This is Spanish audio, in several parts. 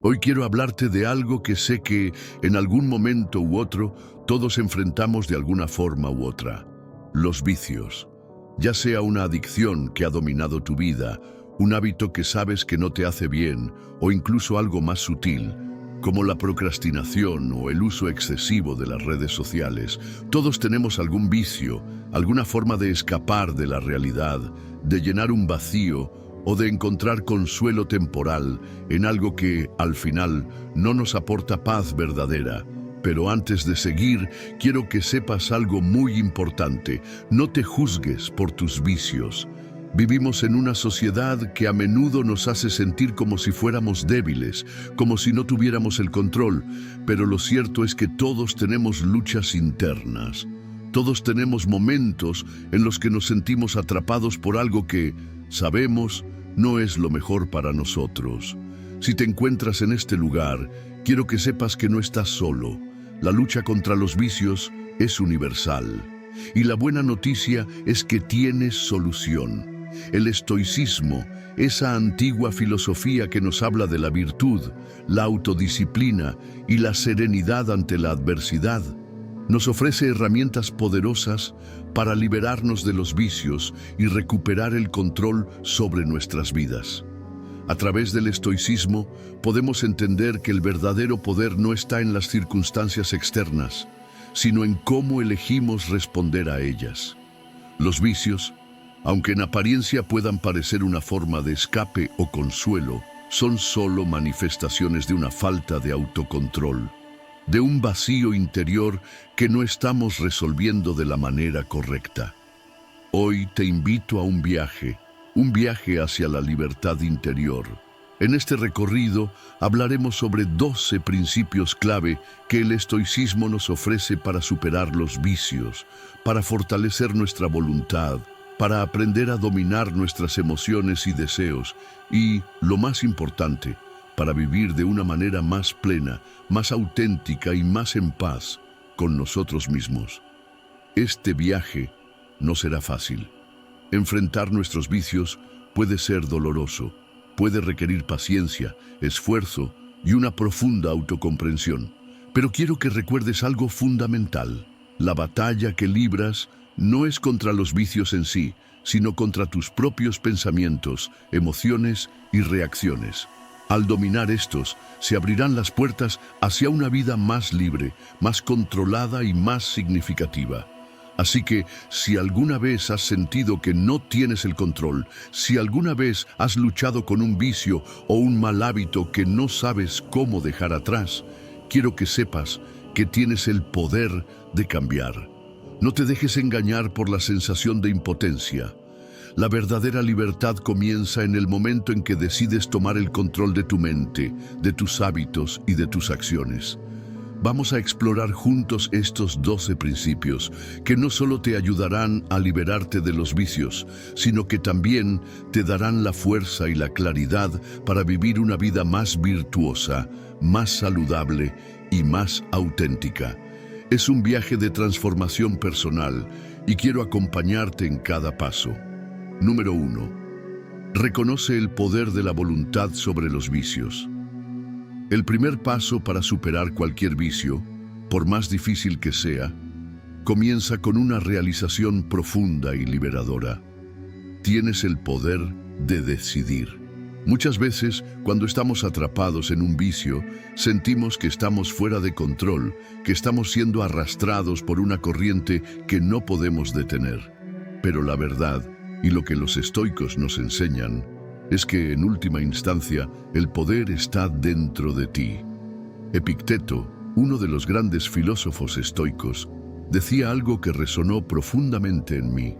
Hoy quiero hablarte de algo que sé que en algún momento u otro todos enfrentamos de alguna forma u otra: los vicios. Ya sea una adicción que ha dominado tu vida, un hábito que sabes que no te hace bien, o incluso algo más sutil, como la procrastinación o el uso excesivo de las redes sociales. Todos tenemos algún vicio, alguna forma de escapar de la realidad, de llenar un vacío o de encontrar consuelo temporal en algo que, al final, no nos aporta paz verdadera. Pero antes de seguir, quiero que sepas algo muy importante: no te juzgues por tus vicios. Vivimos en una sociedad que a menudo nos hace sentir como si fuéramos débiles, como si no tuviéramos el control, pero lo cierto es que todos tenemos luchas internas. Todos tenemos momentos en los que nos sentimos atrapados por algo que, sabemos, no es lo mejor para nosotros. Si te encuentras en este lugar, quiero que sepas que no estás solo. La lucha contra los vicios es universal. Y la buena noticia es que tienes solución. El estoicismo, esa antigua filosofía que nos habla de la virtud, la autodisciplina y la serenidad ante la adversidad, nos ofrece herramientas poderosas para liberarnos de los vicios y recuperar el control sobre nuestras vidas. A través del estoicismo podemos entender que el verdadero poder no está en las circunstancias externas, sino en cómo elegimos responder a ellas. Los vicios, aunque en apariencia puedan parecer una forma de escape o consuelo, son solo manifestaciones de una falta de autocontrol, de un vacío interior que no estamos resolviendo de la manera correcta. Hoy te invito a un viaje hacia la libertad interior. En este recorrido hablaremos sobre 12 principios clave que el estoicismo nos ofrece para superar los vicios, para fortalecer nuestra voluntad, para aprender a dominar nuestras emociones y deseos y, lo más importante, para vivir de una manera más plena, más auténtica y más en paz con nosotros mismos. Este viaje no será fácil. Enfrentar nuestros vicios puede ser doloroso, puede requerir paciencia, esfuerzo y una profunda autocomprensión. Pero quiero que recuerdes algo fundamental: la batalla que libras no es contra los vicios en sí, sino contra tus propios pensamientos, emociones y reacciones. Al dominar estos, se abrirán las puertas hacia una vida más libre, más controlada y más significativa. Así que, si alguna vez has sentido que no tienes el control, si alguna vez has luchado con un vicio o un mal hábito que no sabes cómo dejar atrás, quiero que sepas que tienes el poder de cambiar. No te dejes engañar por la sensación de impotencia. La verdadera libertad comienza en el momento en que decides tomar el control de tu mente, de tus hábitos y de tus acciones. Vamos a explorar juntos estos 12 principios que no solo te ayudarán a liberarte de los vicios, sino que también te darán la fuerza y la claridad para vivir una vida más virtuosa, más saludable y más auténtica. Es un viaje de transformación personal y quiero acompañarte en cada paso. Número 1. Reconoce el poder de la voluntad sobre los vicios. El primer paso para superar cualquier vicio, por más difícil que sea, comienza con una realización profunda y liberadora. Tienes el poder de decidir. Muchas veces, cuando estamos atrapados en un vicio, sentimos que estamos fuera de control, que estamos siendo arrastrados por una corriente que no podemos detener. Pero la verdad, y lo que los estoicos nos enseñan, es que en última instancia el poder está dentro de ti. Epicteto, uno de los grandes filósofos estoicos, decía algo que resonó profundamente en mí: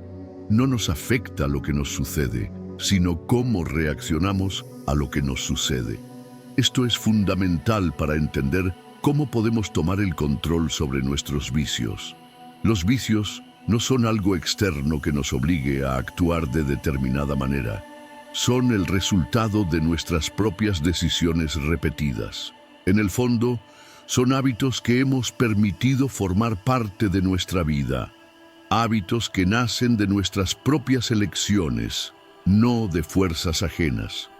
no nos afecta lo que nos sucede, sino cómo reaccionamos a lo que nos sucede. Esto es fundamental para entender cómo podemos tomar el control sobre nuestros vicios. Los vicios no son algo externo que nos obligue a actuar de determinada manera. Son el resultado de nuestras propias decisiones repetidas. En el fondo, son hábitos que hemos permitido formar parte de nuestra vida. Hábitos que nacen de nuestras propias elecciones, no de fuerzas ajenas.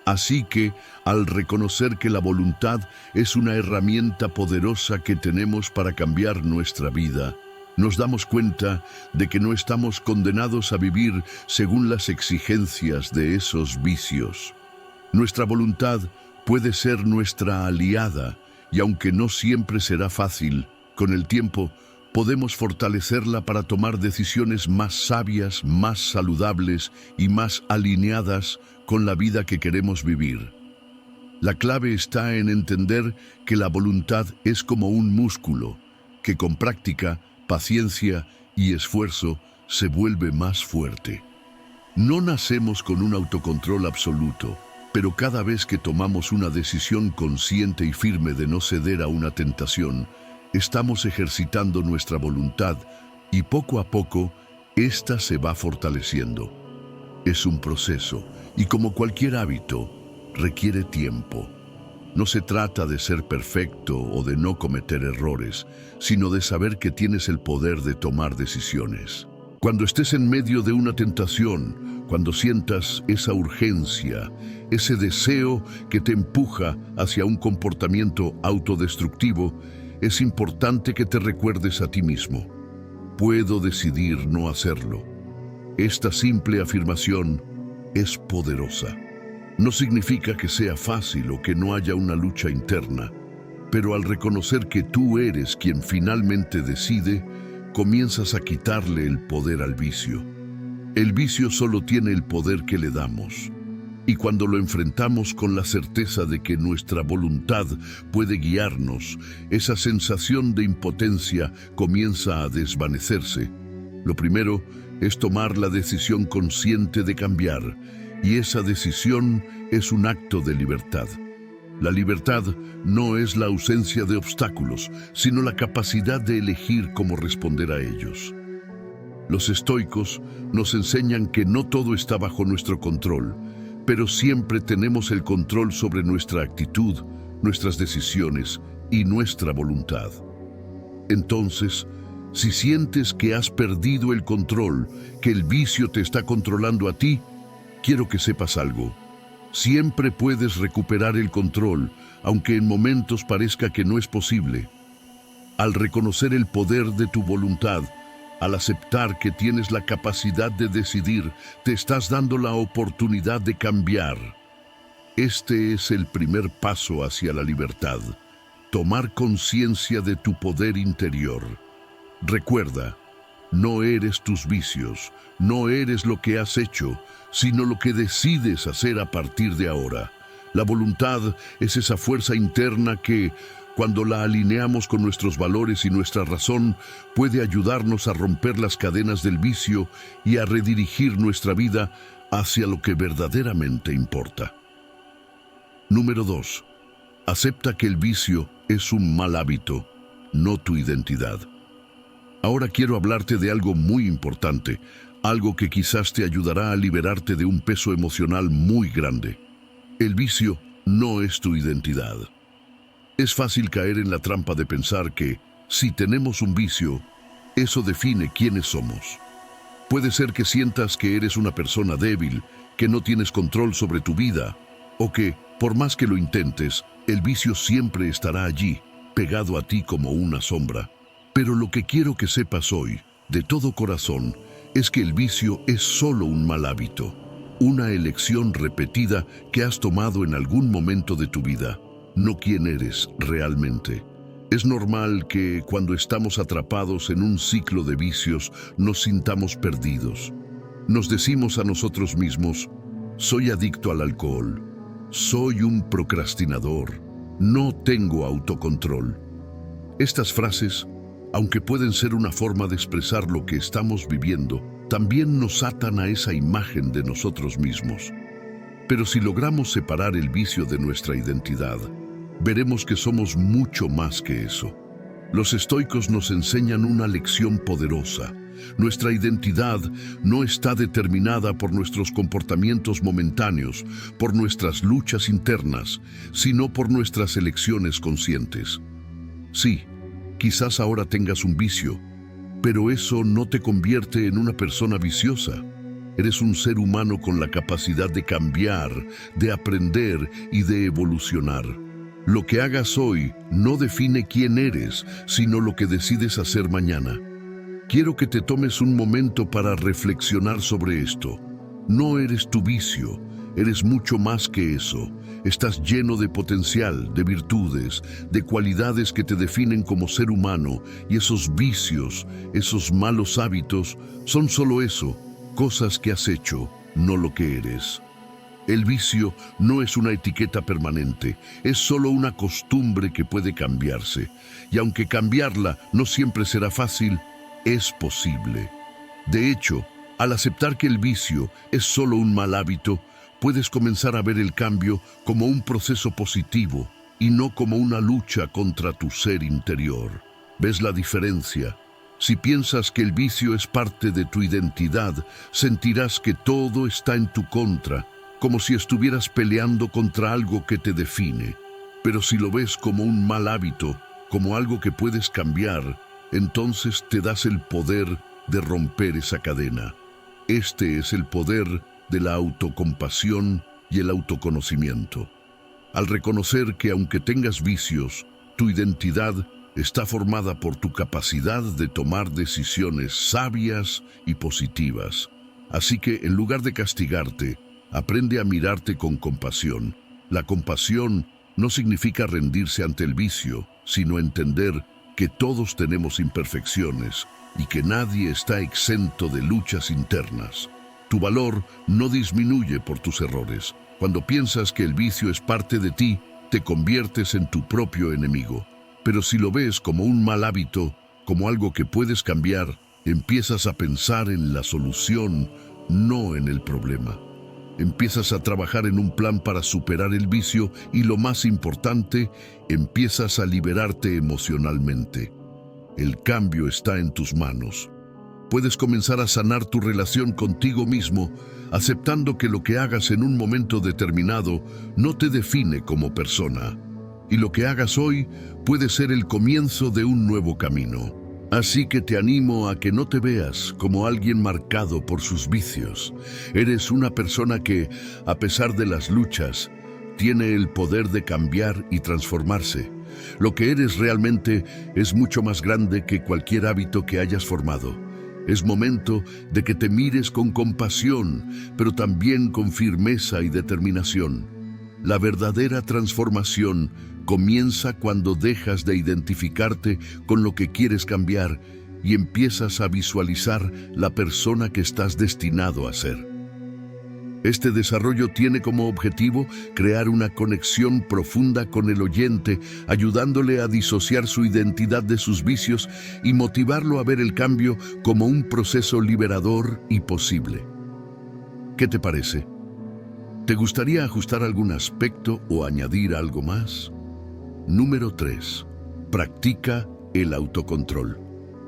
Así que, al reconocer que la voluntad es una herramienta poderosa que tenemos para cambiar nuestra vida, nos damos cuenta de que no estamos condenados a vivir según las exigencias de esos vicios. Nuestra voluntad puede ser nuestra aliada, y aunque no siempre será fácil, con el tiempo podemos fortalecerla para tomar decisiones más sabias, más saludables y más alineadas con la vida que queremos vivir. La clave está en entender que la voluntad es como un músculo, que con práctica, paciencia y esfuerzo se vuelve más fuerte. No nacemos con un autocontrol absoluto, pero cada vez que tomamos una decisión consciente y firme de no ceder a una tentación, estamos ejercitando nuestra voluntad y poco a poco, ésta se va fortaleciendo. Es un proceso y como cualquier hábito, requiere tiempo. No se trata de ser perfecto o de no cometer errores, sino de saber que tienes el poder de tomar decisiones. Cuando estés en medio de una tentación, cuando sientas esa urgencia, ese deseo que te empuja hacia un comportamiento autodestructivo, es importante que te recuerdes a ti mismo: puedo decidir no hacerlo. Esta simple afirmación es poderosa. No significa que sea fácil o que no haya una lucha interna, pero al reconocer que tú eres quien finalmente decide, comienzas a quitarle el poder al vicio. El vicio solo tiene el poder que le damos. Y cuando lo enfrentamos con la certeza de que nuestra voluntad puede guiarnos, esa sensación de impotencia comienza a desvanecerse. Lo primero es tomar la decisión consciente de cambiar, y esa decisión es un acto de libertad. La libertad no es la ausencia de obstáculos, sino la capacidad de elegir cómo responder a ellos. Los estoicos nos enseñan que no todo está bajo nuestro control, pero siempre tenemos el control sobre nuestra actitud, nuestras decisiones y nuestra voluntad. Entonces, si sientes que has perdido el control, que el vicio te está controlando a ti, quiero que sepas algo. Siempre puedes recuperar el control, aunque en momentos parezca que no es posible. Al reconocer el poder de tu voluntad, al aceptar que tienes la capacidad de decidir, te estás dando la oportunidad de cambiar. Este es el primer paso hacia la libertad: tomar conciencia de tu poder interior. Recuerda, no eres tus vicios, no eres lo que has hecho, sino lo que decides hacer a partir de ahora. La voluntad es esa fuerza interna que, cuando la alineamos con nuestros valores y nuestra razón, puede ayudarnos a romper las cadenas del vicio y a redirigir nuestra vida hacia lo que verdaderamente importa. Número 2. Acepta que el vicio es un mal hábito, no tu identidad. Ahora quiero hablarte de algo muy importante, algo que quizás te ayudará a liberarte de un peso emocional muy grande. El vicio no es tu identidad. Es fácil caer en la trampa de pensar que, si tenemos un vicio, eso define quiénes somos. Puede ser que sientas que eres una persona débil, que no tienes control sobre tu vida, o que, por más que lo intentes, el vicio siempre estará allí, pegado a ti como una sombra. Pero lo que quiero que sepas hoy, de todo corazón, es que el vicio es solo un mal hábito, una elección repetida que has tomado en algún momento de tu vida, no quién eres realmente. Es normal que cuando estamos atrapados en un ciclo de vicios nos sintamos perdidos. Nos decimos a nosotros mismos: soy adicto al alcohol, soy un procrastinador, no tengo autocontrol. Estas frases, aunque pueden ser una forma de expresar lo que estamos viviendo, también nos atan a esa imagen de nosotros mismos. Pero si logramos separar el vicio de nuestra identidad, veremos que somos mucho más que eso. Los estoicos nos enseñan una lección poderosa. Nuestra identidad no está determinada por nuestros comportamientos momentáneos, por nuestras luchas internas, sino por nuestras elecciones conscientes. Sí, quizás ahora tengas un vicio, pero eso no te convierte en una persona viciosa. Eres un ser humano con la capacidad de cambiar, de aprender y de evolucionar. Lo que hagas hoy no define quién eres, sino lo que decides hacer mañana. Quiero que te tomes un momento para reflexionar sobre esto. No eres tu vicio, eres mucho más que eso. Estás lleno de potencial, de virtudes, de cualidades que te definen como ser humano, y esos vicios, esos malos hábitos, son solo eso, cosas que has hecho, no lo que eres. El vicio no es una etiqueta permanente, es solo una costumbre que puede cambiarse. Y aunque cambiarla no siempre será fácil, es posible. De hecho, al aceptar que el vicio es solo un mal hábito, puedes comenzar a ver el cambio como un proceso positivo y no como una lucha contra tu ser interior. ¿Ves la diferencia? Si piensas que el vicio es parte de tu identidad, sentirás que todo está en tu contra, como si estuvieras peleando contra algo que te define. Pero si lo ves como un mal hábito, como algo que puedes cambiar, entonces te das el poder de romper esa cadena. Este es el poder de la autocompasión y el autoconocimiento. Al reconocer que aunque tengas vicios, tu identidad está formada por tu capacidad de tomar decisiones sabias y positivas. Así que, en lugar de castigarte, aprende a mirarte con compasión. La compasión no significa rendirse ante el vicio, sino entender que todos tenemos imperfecciones y que nadie está exento de luchas internas. Tu valor no disminuye por tus errores. Cuando piensas que el vicio es parte de ti, te conviertes en tu propio enemigo. Pero si lo ves como un mal hábito, como algo que puedes cambiar, empiezas a pensar en la solución, no en el problema. Empiezas a trabajar en un plan para superar el vicio y, lo más importante, empiezas a liberarte emocionalmente. El cambio está en tus manos. Puedes comenzar a sanar tu relación contigo mismo, aceptando que lo que hagas en un momento determinado no te define como persona. Y lo que hagas hoy puede ser el comienzo de un nuevo camino. Así que te animo a que no te veas como alguien marcado por sus vicios. Eres una persona que, a pesar de las luchas, tiene el poder de cambiar y transformarse. Lo que eres realmente es mucho más grande que cualquier hábito que hayas formado. Es momento de que te mires con compasión, pero también con firmeza y determinación. La verdadera transformación comienza cuando dejas de identificarte con lo que quieres cambiar y empiezas a visualizar la persona que estás destinado a ser. Este desarrollo tiene como objetivo crear una conexión profunda con el oyente, ayudándole a disociar su identidad de sus vicios y motivarlo a ver el cambio como un proceso liberador y posible. ¿Qué te parece? ¿Te gustaría ajustar algún aspecto o añadir algo más? Número 3. Practica el autocontrol.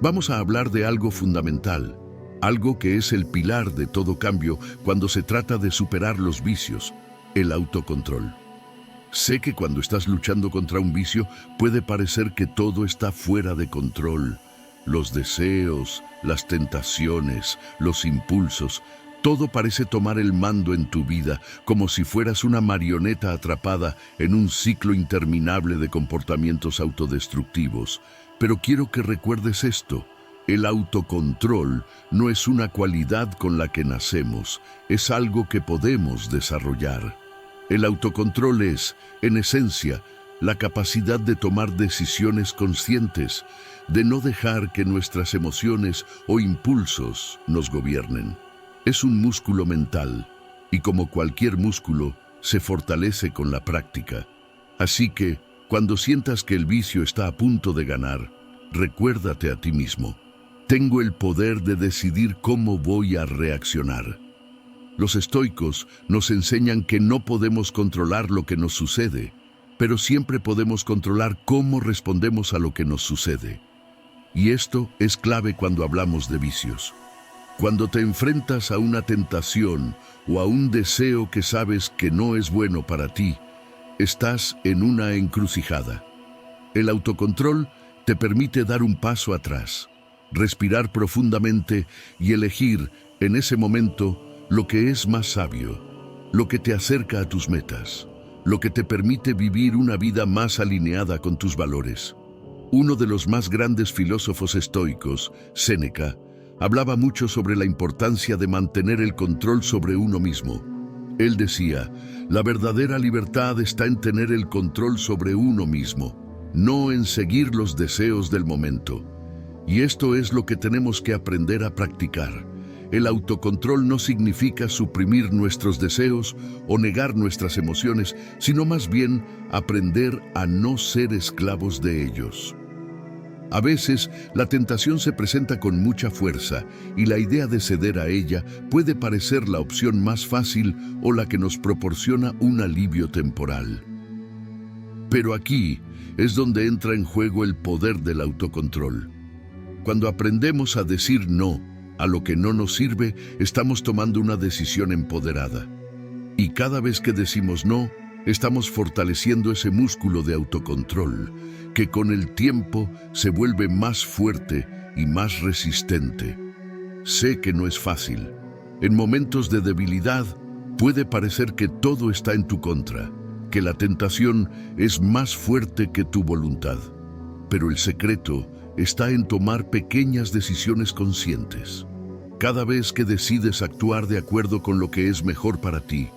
Vamos a hablar de algo fundamental, algo que es el pilar de todo cambio cuando se trata de superar los vicios, el autocontrol. Sé que cuando estás luchando contra un vicio puede parecer que todo está fuera de control. Los deseos, las tentaciones, los impulsos, todo parece tomar el mando en tu vida, como si fueras una marioneta atrapada en un ciclo interminable de comportamientos autodestructivos. Pero quiero que recuerdes esto. El autocontrol no es una cualidad con la que nacemos, es algo que podemos desarrollar. El autocontrol es, en esencia, la capacidad de tomar decisiones conscientes, de no dejar que nuestras emociones o impulsos nos gobiernen. Es un músculo mental, y como cualquier músculo, se fortalece con la práctica. Así que, cuando sientas que el vicio está a punto de ganar, recuérdate a ti mismo: tengo el poder de decidir cómo voy a reaccionar. Los estoicos nos enseñan que no podemos controlar lo que nos sucede, pero siempre podemos controlar cómo respondemos a lo que nos sucede. Y esto es clave cuando hablamos de vicios. Cuando te enfrentas a una tentación o a un deseo que sabes que no es bueno para ti, estás en una encrucijada. El autocontrol te permite dar un paso atrás, respirar profundamente y elegir, en ese momento, lo que es más sabio, lo que te acerca a tus metas, lo que te permite vivir una vida más alineada con tus valores. Uno de los más grandes filósofos estoicos, Séneca, hablaba mucho sobre la importancia de mantener el control sobre uno mismo. Él decía, la verdadera libertad está en tener el control sobre uno mismo, no en seguir los deseos del momento. Y esto es lo que tenemos que aprender a practicar. El autocontrol no significa suprimir nuestros deseos o negar nuestras emociones, sino más bien aprender a no ser esclavos de ellos. A veces, la tentación se presenta con mucha fuerza y la idea de ceder a ella puede parecer la opción más fácil o la que nos proporciona un alivio temporal. Pero aquí es donde entra en juego el poder del autocontrol. Cuando aprendemos a decir no a lo que no nos sirve, estamos tomando una decisión empoderada. Y cada vez que decimos no, estamos fortaleciendo ese músculo de autocontrol, que con el tiempo se vuelve más fuerte y más resistente. Sé que no es fácil. En momentos de debilidad, puede parecer que todo está en tu contra, que la tentación es más fuerte que tu voluntad. Pero el secreto está en tomar pequeñas decisiones conscientes. Cada vez que decides actuar de acuerdo con lo que es mejor para ti,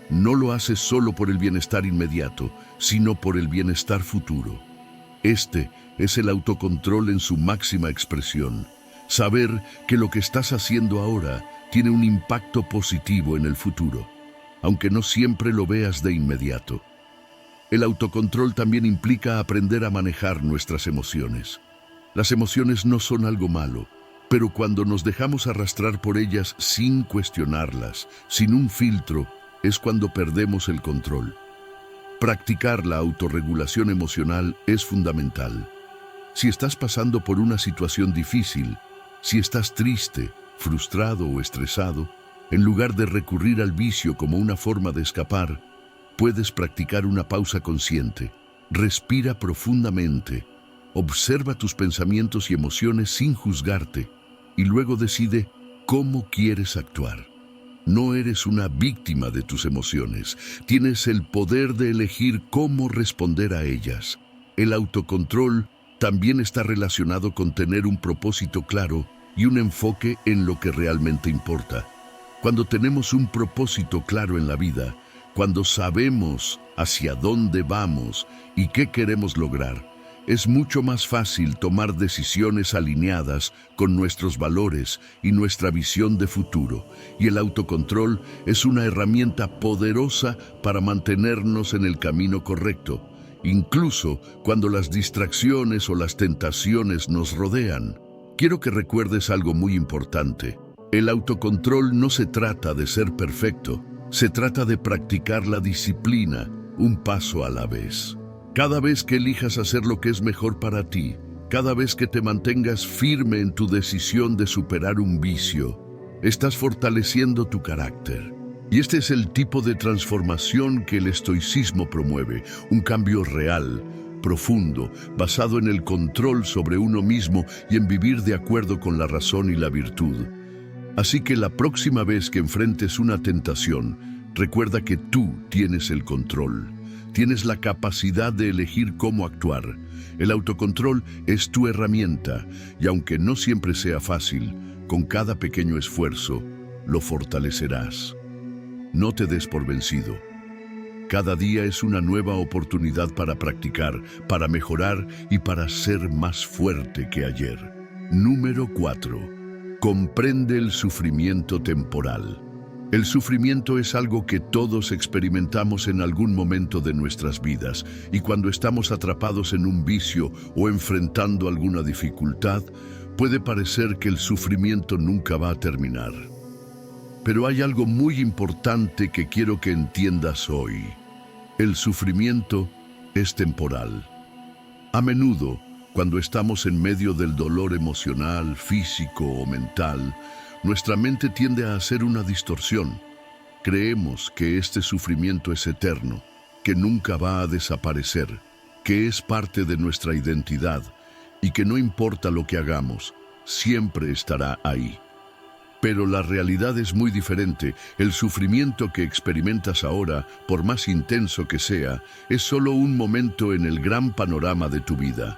no lo haces solo por el bienestar inmediato, sino por el bienestar futuro. Este es el autocontrol en su máxima expresión. Saber que lo que estás haciendo ahora tiene un impacto positivo en el futuro, aunque no siempre lo veas de inmediato. El autocontrol también implica aprender a manejar nuestras emociones. Las emociones no son algo malo, pero cuando nos dejamos arrastrar por ellas sin cuestionarlas, sin un filtro, es cuando perdemos el control. Practicar la autorregulación emocional es fundamental. Si estás pasando por una situación difícil, si estás triste, frustrado o estresado, en lugar de recurrir al vicio como una forma de escapar, puedes practicar una pausa consciente. Respira profundamente. Observa tus pensamientos y emociones sin juzgarte y luego decide cómo quieres actuar. No eres una víctima de tus emociones. Tienes el poder de elegir cómo responder a ellas. El autocontrol también está relacionado con tener un propósito claro y un enfoque en lo que realmente importa. Cuando tenemos un propósito claro en la vida, cuando sabemos hacia dónde vamos y qué queremos lograr, es mucho más fácil tomar decisiones alineadas con nuestros valores y nuestra visión de futuro. Y el autocontrol es una herramienta poderosa para mantenernos en el camino correcto, incluso cuando las distracciones o las tentaciones nos rodean. Quiero que recuerdes algo muy importante. El autocontrol no se trata de ser perfecto, se trata de practicar la disciplina, un paso a la vez. Cada vez que elijas hacer lo que es mejor para ti, cada vez que te mantengas firme en tu decisión de superar un vicio, estás fortaleciendo tu carácter. Y este es el tipo de transformación que el estoicismo promueve, un cambio real, profundo, basado en el control sobre uno mismo y en vivir de acuerdo con la razón y la virtud. Así que la próxima vez que enfrentes una tentación, recuerda que tú tienes el control. Tienes la capacidad de elegir cómo actuar. El autocontrol es tu herramienta y aunque no siempre sea fácil, con cada pequeño esfuerzo lo fortalecerás. No te des por vencido. Cada día es una nueva oportunidad para practicar, para mejorar y para ser más fuerte que ayer. Número 4. Comprende el sufrimiento temporal. El sufrimiento es algo que todos experimentamos en algún momento de nuestras vidas, y cuando estamos atrapados en un vicio o enfrentando alguna dificultad, puede parecer que el sufrimiento nunca va a terminar. Pero hay algo muy importante que quiero que entiendas hoy. El sufrimiento es temporal. A menudo, cuando estamos en medio del dolor emocional, físico o mental, nuestra mente tiende a hacer una distorsión. Creemos que este sufrimiento es eterno, que nunca va a desaparecer, que es parte de nuestra identidad y que no importa lo que hagamos, siempre estará ahí. Pero la realidad es muy diferente. El sufrimiento que experimentas ahora, por más intenso que sea, es solo un momento en el gran panorama de tu vida.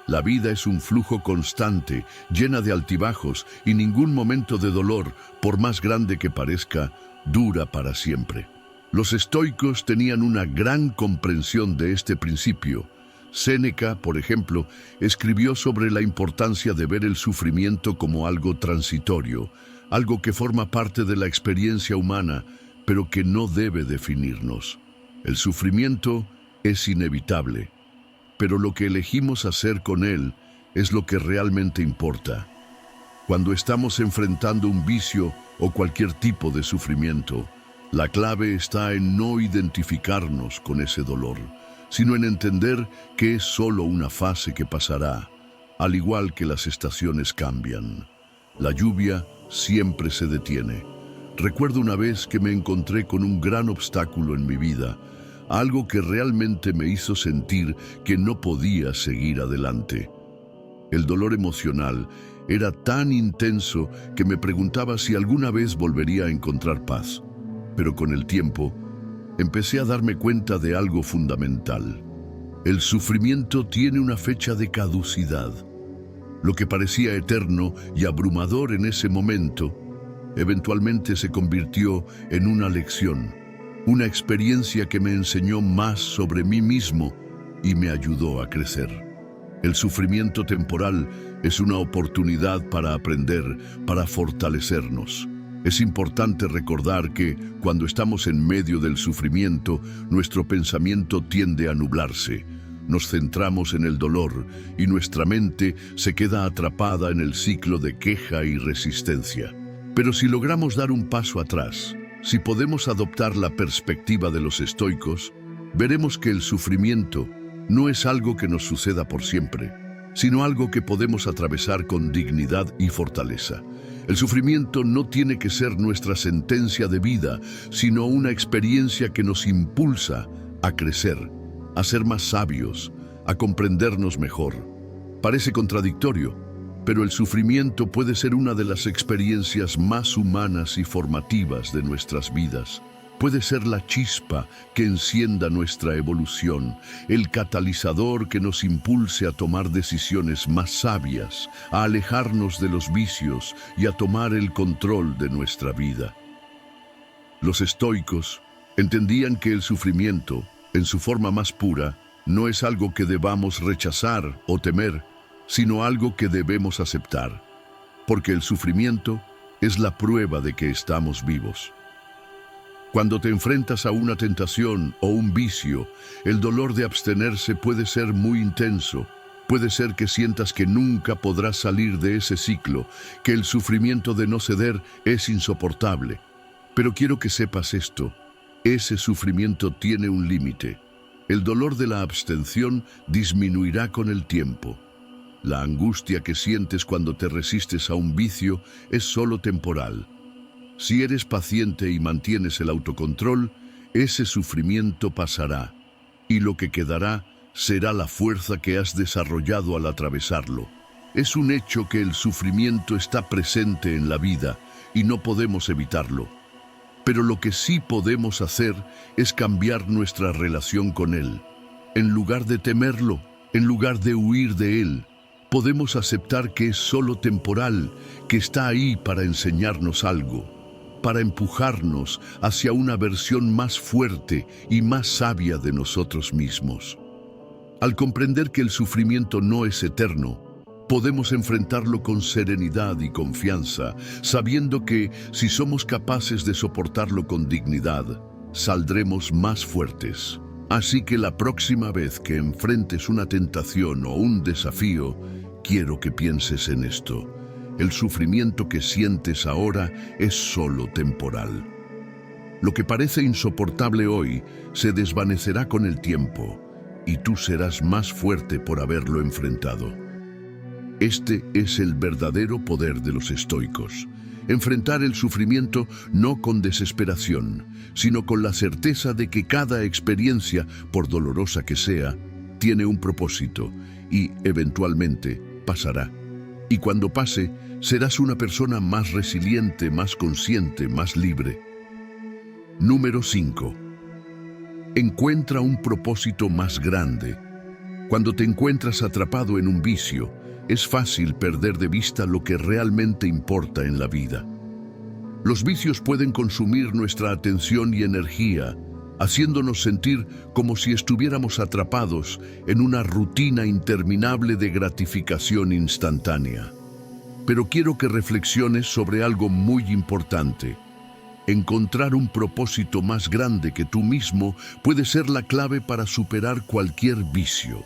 La vida es un flujo constante, llena de altibajos, y ningún momento de dolor, por más grande que parezca, dura para siempre. Los estoicos tenían una gran comprensión de este principio. Séneca, por ejemplo, escribió sobre la importancia de ver el sufrimiento como algo transitorio, algo que forma parte de la experiencia humana, pero que no debe definirnos. El sufrimiento es inevitable, pero lo que elegimos hacer con él es lo que realmente importa. Cuando estamos enfrentando un vicio o cualquier tipo de sufrimiento, la clave está en no identificarnos con ese dolor, sino en entender que es solo una fase que pasará, al igual que las estaciones cambian. La lluvia siempre se detiene. Recuerdo una vez que me encontré con un gran obstáculo en mi vida, algo que realmente me hizo sentir que no podía seguir adelante. El dolor emocional era tan intenso que me preguntaba si alguna vez volvería a encontrar paz. Pero con el tiempo, empecé a darme cuenta de algo fundamental. El sufrimiento tiene una fecha de caducidad. Lo que parecía eterno y abrumador en ese momento, eventualmente se convirtió en una lección, una experiencia que me enseñó más sobre mí mismo y me ayudó a crecer. El sufrimiento temporal es una oportunidad para aprender, para fortalecernos. Es importante recordar que, cuando estamos en medio del sufrimiento, nuestro pensamiento tiende a nublarse. Nos centramos en el dolor y nuestra mente se queda atrapada en el ciclo de queja y resistencia. Pero si logramos dar un paso atrás, si podemos adoptar la perspectiva de los estoicos, veremos que el sufrimiento no es algo que nos suceda por siempre, sino algo que podemos atravesar con dignidad y fortaleza. El sufrimiento no tiene que ser nuestra sentencia de vida, sino una experiencia que nos impulsa a crecer, a ser más sabios, a comprendernos mejor. Parece contradictorio, pero el sufrimiento puede ser una de las experiencias más humanas y formativas de nuestras vidas. Puede ser la chispa que encienda nuestra evolución, el catalizador que nos impulse a tomar decisiones más sabias, a alejarnos de los vicios y a tomar el control de nuestra vida. Los estoicos entendían que el sufrimiento, en su forma más pura, no es algo que debamos rechazar o temer, sino algo que debemos aceptar, porque el sufrimiento es la prueba de que estamos vivos. Cuando te enfrentas a una tentación o un vicio, el dolor de abstenerse puede ser muy intenso. Puede ser que sientas que nunca podrás salir de ese ciclo, que el sufrimiento de no ceder es insoportable. Pero quiero que sepas esto: ese sufrimiento tiene un límite. El dolor de la abstención disminuirá con el tiempo. La angustia que sientes cuando te resistes a un vicio es solo temporal. Si eres paciente y mantienes el autocontrol, ese sufrimiento pasará, y lo que quedará será la fuerza que has desarrollado al atravesarlo. Es un hecho que el sufrimiento está presente en la vida y no podemos evitarlo. Pero lo que sí podemos hacer es cambiar nuestra relación con él. En lugar de temerlo, en lugar de huir de él, podemos aceptar que es solo temporal, que está ahí para enseñarnos algo, para empujarnos hacia una versión más fuerte y más sabia de nosotros mismos. Al comprender que el sufrimiento no es eterno, podemos enfrentarlo con serenidad y confianza, sabiendo que, si somos capaces de soportarlo con dignidad, saldremos más fuertes. Así que la próxima vez que enfrentes una tentación o un desafío, quiero que pienses en esto. El sufrimiento que sientes ahora es solo temporal. Lo que parece insoportable hoy se desvanecerá con el tiempo, y tú serás más fuerte por haberlo enfrentado. Este es el verdadero poder de los estoicos. Enfrentar el sufrimiento no con desesperación, sino con la certeza de que cada experiencia, por dolorosa que sea, tiene un propósito y, eventualmente, pasará. Y cuando pase, serás una persona más resiliente, más consciente, más libre. Número 5. Encuentra un propósito más grande. Cuando te encuentras atrapado en un vicio, es fácil perder de vista lo que realmente importa en la vida. Los vicios pueden consumir nuestra atención y energía, haciéndonos sentir como si estuviéramos atrapados en una rutina interminable de gratificación instantánea. Pero quiero que reflexiones sobre algo muy importante. Encontrar un propósito más grande que tú mismo puede ser la clave para superar cualquier vicio.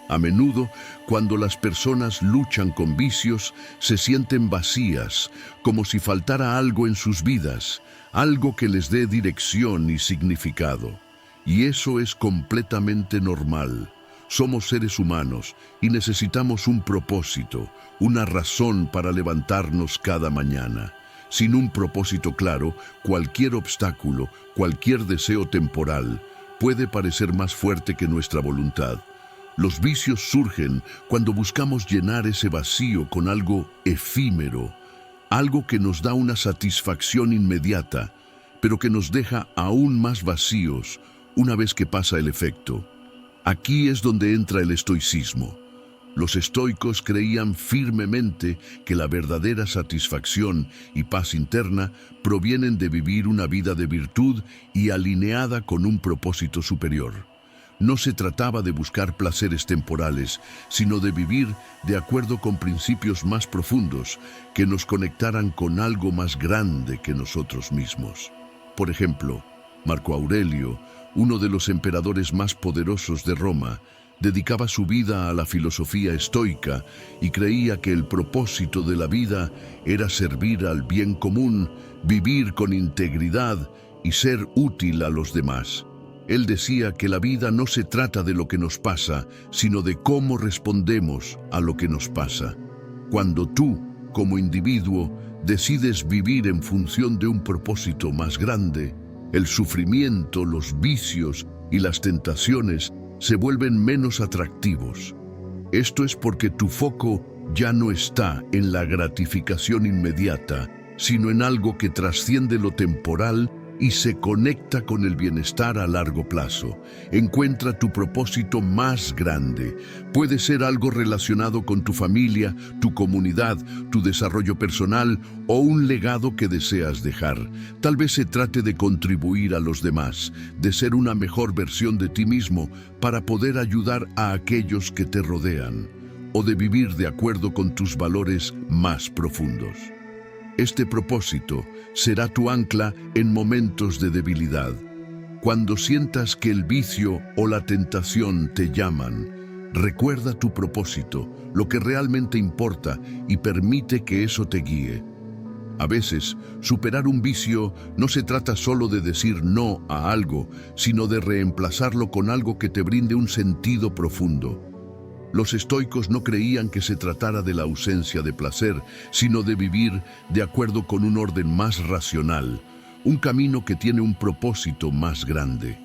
A menudo, cuando las personas luchan con vicios, se sienten vacías, como si faltara algo en sus vidas, algo que les dé dirección y significado. Y eso es completamente normal. Somos seres humanos y necesitamos un propósito, una razón para levantarnos cada mañana. Sin un propósito claro, cualquier obstáculo, cualquier deseo temporal, puede parecer más fuerte que nuestra voluntad. Los vicios surgen cuando buscamos llenar ese vacío con algo efímero, algo que nos da una satisfacción inmediata, pero que nos deja aún más vacíos una vez que pasa el efecto. Aquí es donde entra el estoicismo. Los estoicos creían firmemente que la verdadera satisfacción y paz interna provienen de vivir una vida de virtud y alineada con un propósito superior. No se trataba de buscar placeres temporales, sino de vivir de acuerdo con principios más profundos que nos conectaran con algo más grande que nosotros mismos. Por ejemplo, Marco Aurelio, uno de los emperadores más poderosos de Roma, dedicaba su vida a la filosofía estoica y creía que el propósito de la vida era servir al bien común, vivir con integridad y ser útil a los demás. Él decía que la vida no se trata de lo que nos pasa, sino de cómo respondemos a lo que nos pasa. Cuando tú, como individuo, decides vivir en función de un propósito más grande, el sufrimiento, los vicios y las tentaciones se vuelven menos atractivos. Esto es porque tu foco ya no está en la gratificación inmediata, sino en algo que trasciende lo temporal y se conecta con el bienestar a largo plazo. Encuentra tu propósito más grande. Puede ser algo relacionado con tu familia, tu comunidad, tu desarrollo personal o un legado que deseas dejar. Tal vez se trate de contribuir a los demás, de ser una mejor versión de ti mismo para poder ayudar a aquellos que te rodean, o de vivir de acuerdo con tus valores más profundos. Este propósito será tu ancla en momentos de debilidad. Cuando sientas que el vicio o la tentación te llaman, recuerda tu propósito, lo que realmente importa, y permite que eso te guíe. A veces, superar un vicio no se trata solo de decir no a algo, sino de reemplazarlo con algo que te brinde un sentido profundo. Los estoicos no creían que se tratara de la ausencia de placer, sino de vivir de acuerdo con un orden más racional, un camino que tiene un propósito más grande.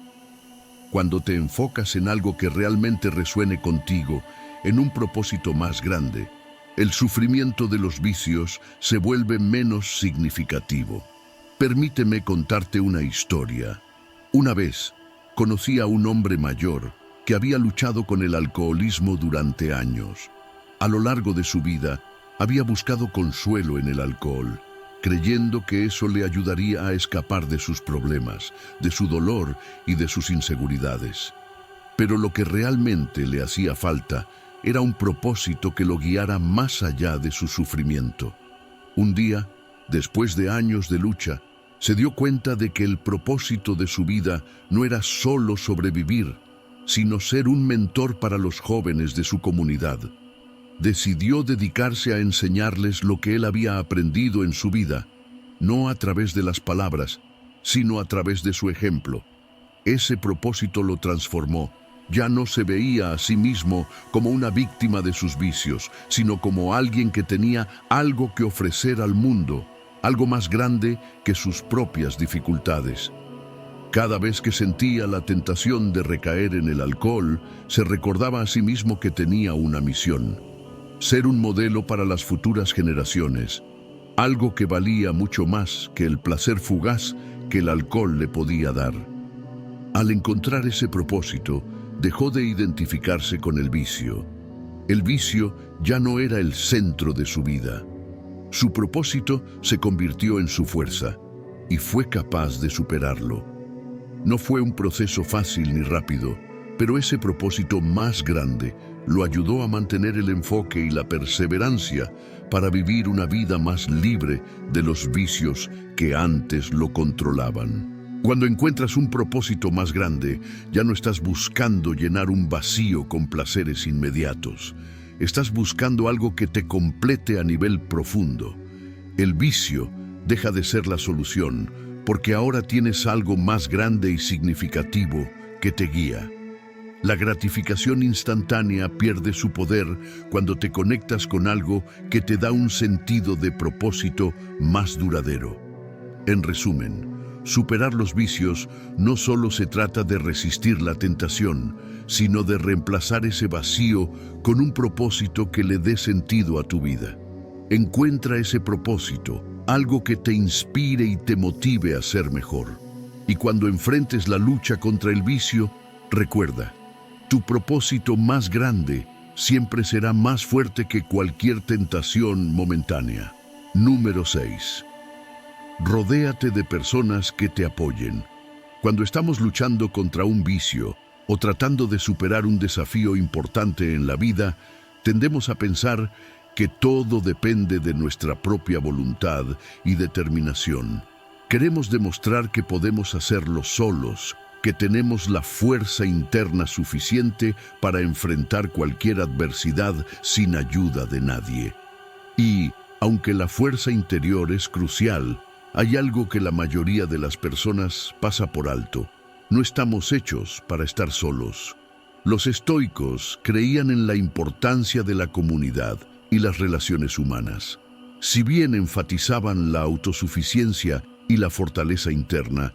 Cuando te enfocas en algo que realmente resuene contigo, en un propósito más grande, el sufrimiento de los vicios se vuelve menos significativo. Permíteme contarte una historia. Una vez, conocí a un hombre mayor que había luchado con el alcoholismo durante años. A lo largo de su vida, había buscado consuelo en el alcohol, creyendo que eso le ayudaría a escapar de sus problemas, de su dolor y de sus inseguridades. Pero lo que realmente le hacía falta era un propósito que lo guiara más allá de su sufrimiento. Un día, después de años de lucha, se dio cuenta de que el propósito de su vida no era solo sobrevivir, sino ser un mentor para los jóvenes de su comunidad. Decidió dedicarse a enseñarles lo que él había aprendido en su vida, no a través de las palabras, sino a través de su ejemplo. Ese propósito lo transformó. Ya no se veía a sí mismo como una víctima de sus vicios, sino como alguien que tenía algo que ofrecer al mundo, algo más grande que sus propias dificultades. Cada vez que sentía la tentación de recaer en el alcohol, se recordaba a sí mismo que tenía una misión: ser un modelo para las futuras generaciones, algo que valía mucho más que el placer fugaz que el alcohol le podía dar. Al encontrar ese propósito, dejó de identificarse con el vicio. El vicio ya no era el centro de su vida. Su propósito se convirtió en su fuerza y fue capaz de superarlo. No fue un proceso fácil ni rápido, pero ese propósito más grande lo ayudó a mantener el enfoque y la perseverancia para vivir una vida más libre de los vicios que antes lo controlaban. Cuando encuentras un propósito más grande, ya no estás buscando llenar un vacío con placeres inmediatos. Estás buscando algo que te complete a nivel profundo. El vicio deja de ser la solución, porque ahora tienes algo más grande y significativo que te guía. La gratificación instantánea pierde su poder cuando te conectas con algo que te da un sentido de propósito más duradero. En resumen, superar los vicios no solo se trata de resistir la tentación, sino de reemplazar ese vacío con un propósito que le dé sentido a tu vida. Encuentra ese propósito, algo que te inspire y te motive a ser mejor. Y cuando enfrentes la lucha contra el vicio, recuerda, tu propósito más grande siempre será más fuerte que cualquier tentación momentánea. Número 6. Rodéate de personas que te apoyen. Cuando estamos luchando contra un vicio o tratando de superar un desafío importante en la vida, tendemos a pensar que todo depende de nuestra propia voluntad y determinación. Queremos demostrar que podemos hacerlo solos, que tenemos la fuerza interna suficiente para enfrentar cualquier adversidad sin ayuda de nadie. Y, aunque la fuerza interior es crucial, hay algo que la mayoría de las personas pasa por alto. No estamos hechos para estar solos. Los estoicos creían en la importancia de la comunidad y las relaciones humanas. Si bien enfatizaban la autosuficiencia y la fortaleza interna,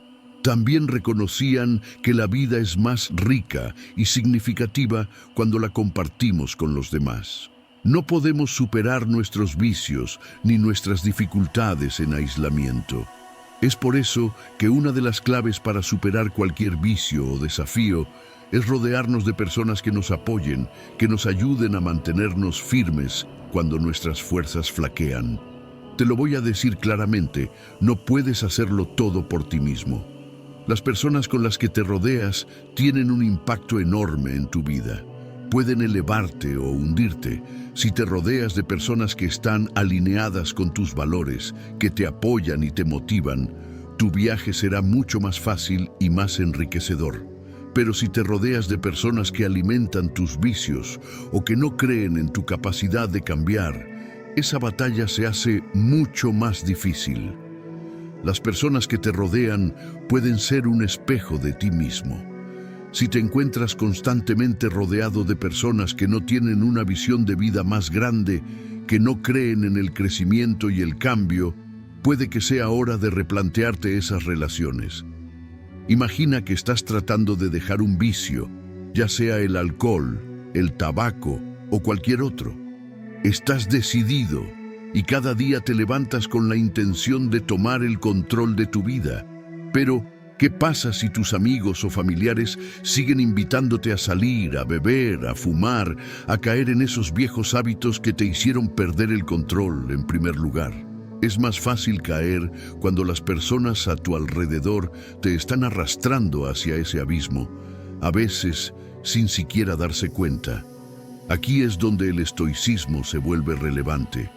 también reconocían que la vida es más rica y significativa cuando la compartimos con los demás. No podemos superar nuestros vicios ni nuestras dificultades en aislamiento. Es por eso que una de las claves para superar cualquier vicio o desafío es rodearnos de personas que nos apoyen, que nos ayuden a mantenernos firmes cuando nuestras fuerzas flaquean. Te lo voy a decir claramente, no puedes hacerlo todo por ti mismo. Las personas con las que te rodeas tienen un impacto enorme en tu vida. Pueden elevarte o hundirte. Si te rodeas de personas que están alineadas con tus valores, que te apoyan y te motivan, tu viaje será mucho más fácil y más enriquecedor. Pero si te rodeas de personas que alimentan tus vicios o que no creen en tu capacidad de cambiar, esa batalla se hace mucho más difícil. Las personas que te rodean pueden ser un espejo de ti mismo. Si te encuentras constantemente rodeado de personas que no tienen una visión de vida más grande, que no creen en el crecimiento y el cambio, puede que sea hora de replantearte esas relaciones. Imagina que estás tratando de dejar un vicio, ya sea el alcohol, el tabaco o cualquier otro. Estás decidido y cada día te levantas con la intención de tomar el control de tu vida. Pero, ¿qué pasa si tus amigos o familiares siguen invitándote a salir, a beber, a fumar, a caer en esos viejos hábitos que te hicieron perder el control en primer lugar? Es más fácil caer cuando las personas a tu alrededor te están arrastrando hacia ese abismo, a veces sin siquiera darse cuenta. Aquí es donde el estoicismo se vuelve relevante,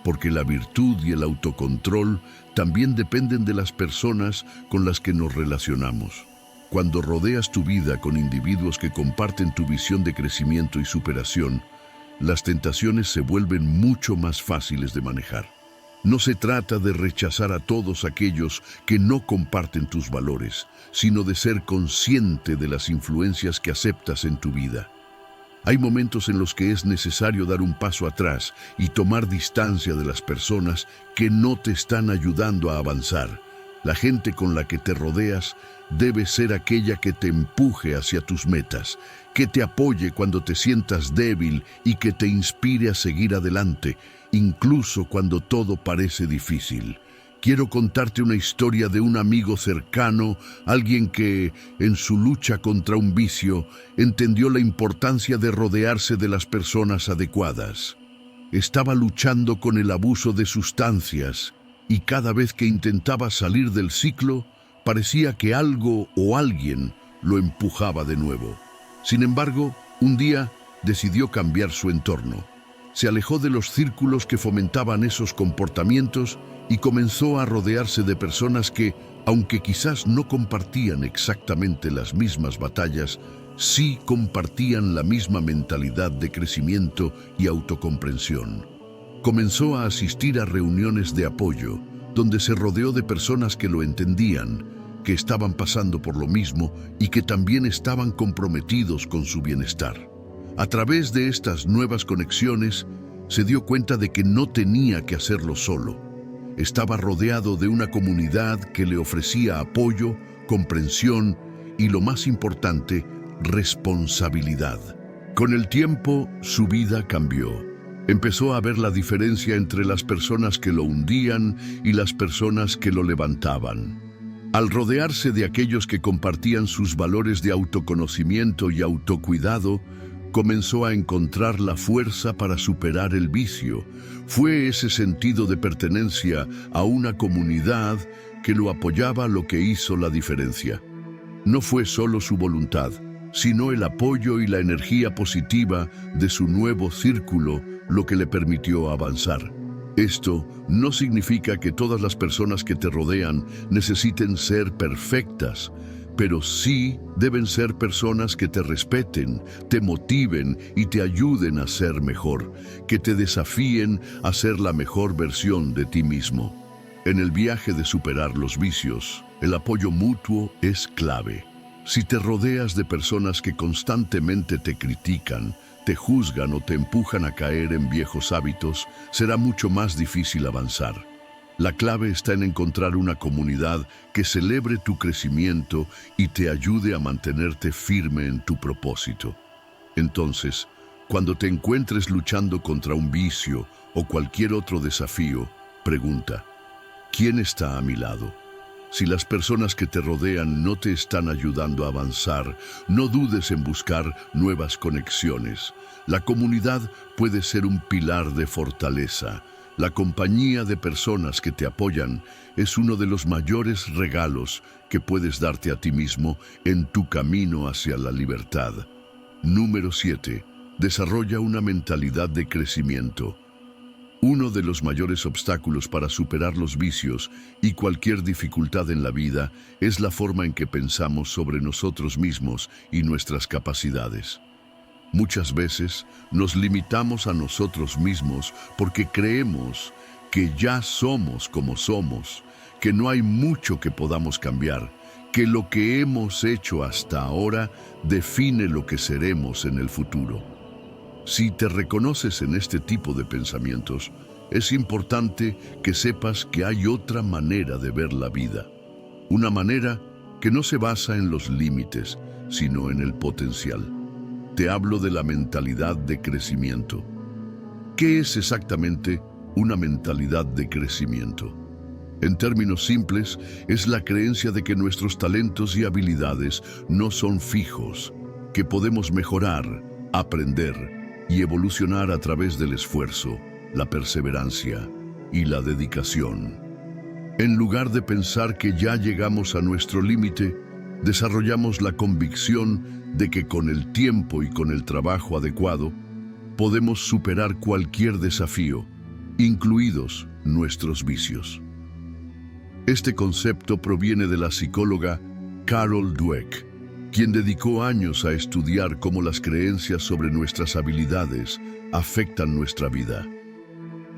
porque la virtud y el autocontrol también dependen de las personas con las que nos relacionamos. Cuando rodeas tu vida con individuos que comparten tu visión de crecimiento y superación, las tentaciones se vuelven mucho más fáciles de manejar. No se trata de rechazar a todos aquellos que no comparten tus valores, sino de ser consciente de las influencias que aceptas en tu vida. Hay momentos en los que es necesario dar un paso atrás y tomar distancia de las personas que no te están ayudando a avanzar. La gente con la que te rodeas debe ser aquella que te empuje hacia tus metas, que te apoye cuando te sientas débil y que te inspire a seguir adelante, incluso cuando todo parece difícil. Quiero contarte una historia de un amigo cercano, alguien que, en su lucha contra un vicio, entendió la importancia de rodearse de las personas adecuadas. Estaba luchando con el abuso de sustancias y cada vez que intentaba salir del ciclo, parecía que algo o alguien lo empujaba de nuevo. Sin embargo, un día decidió cambiar su entorno. Se alejó de los círculos que fomentaban esos comportamientos y comenzó a rodearse de personas que, aunque quizás no compartían exactamente las mismas batallas, sí compartían la misma mentalidad de crecimiento y autocomprensión. Comenzó a asistir a reuniones de apoyo, donde se rodeó de personas que lo entendían, que estaban pasando por lo mismo y que también estaban comprometidos con su bienestar. A través de estas nuevas conexiones, se dio cuenta de que no tenía que hacerlo solo. Estaba rodeado de una comunidad que le ofrecía apoyo, comprensión y, lo más importante, responsabilidad. Con el tiempo, su vida cambió. Empezó a ver la diferencia entre las personas que lo hundían y las personas que lo levantaban. Al rodearse de aquellos que compartían sus valores de autoconocimiento y autocuidado, comenzó a encontrar la fuerza para superar el vicio. Fue ese sentido de pertenencia a una comunidad que lo apoyaba lo que hizo la diferencia. No fue solo su voluntad, sino el apoyo y la energía positiva de su nuevo círculo lo que le permitió avanzar. Esto no significa que todas las personas que te rodean necesiten ser perfectas, pero sí deben ser personas que te respeten, te motiven y te ayuden a ser mejor, que te desafíen a ser la mejor versión de ti mismo. En el viaje de superar los vicios, el apoyo mutuo es clave. Si te rodeas de personas que constantemente te critican, te juzgan o te empujan a caer en viejos hábitos, será mucho más difícil avanzar. La clave está en encontrar una comunidad que celebre tu crecimiento y te ayude a mantenerte firme en tu propósito. Entonces, cuando te encuentres luchando contra un vicio o cualquier otro desafío, pregunta, ¿quién está a mi lado? Si las personas que te rodean no te están ayudando a avanzar, no dudes en buscar nuevas conexiones. La comunidad puede ser un pilar de fortaleza. La compañía de personas que te apoyan es uno de los mayores regalos que puedes darte a ti mismo en tu camino hacia la libertad. Número 7. Desarrolla una mentalidad de crecimiento. Uno de los mayores obstáculos para superar los vicios y cualquier dificultad en la vida es la forma en que pensamos sobre nosotros mismos y nuestras capacidades. Muchas veces nos limitamos a nosotros mismos porque creemos que ya somos como somos, que no hay mucho que podamos cambiar, que lo que hemos hecho hasta ahora define lo que seremos en el futuro. Si te reconoces en este tipo de pensamientos, es importante que sepas que hay otra manera de ver la vida. Una manera que no se basa en los límites, sino en el potencial. Te hablo de la mentalidad de crecimiento. ¿Qué es exactamente una mentalidad de crecimiento? En términos simples, es la creencia de que nuestros talentos y habilidades no son fijos, que podemos mejorar, aprender y evolucionar a través del esfuerzo, la perseverancia y la dedicación. En lugar de pensar que ya llegamos a nuestro límite, desarrollamos la convicción de que con el tiempo y con el trabajo adecuado, podemos superar cualquier desafío, incluidos nuestros vicios. Este concepto proviene de la psicóloga Carol Dweck, quien dedicó años a estudiar cómo las creencias sobre nuestras habilidades afectan nuestra vida.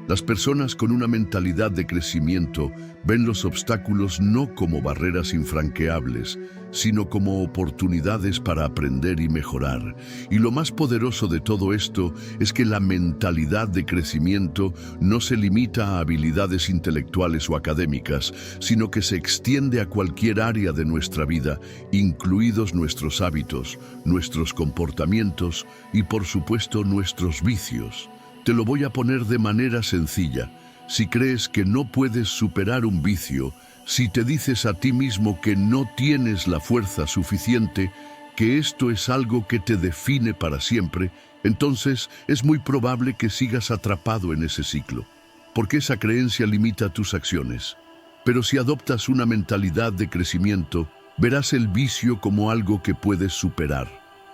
Las personas con una mentalidad de crecimiento ven los obstáculos no como barreras infranqueables, sino como oportunidades para aprender y mejorar. Y lo más poderoso de todo esto es que la mentalidad de crecimiento no se limita a habilidades intelectuales o académicas, sino que se extiende a cualquier área de nuestra vida, incluidos nuestros hábitos, nuestros comportamientos y, por supuesto, nuestros vicios. Te lo voy a poner de manera sencilla. Si crees que no puedes superar un vicio, si te dices a ti mismo que no tienes la fuerza suficiente, que esto es algo que te define para siempre, entonces es muy probable que sigas atrapado en ese ciclo, porque esa creencia limita tus acciones. Pero si adoptas una mentalidad de crecimiento, verás el vicio como algo que puedes superar.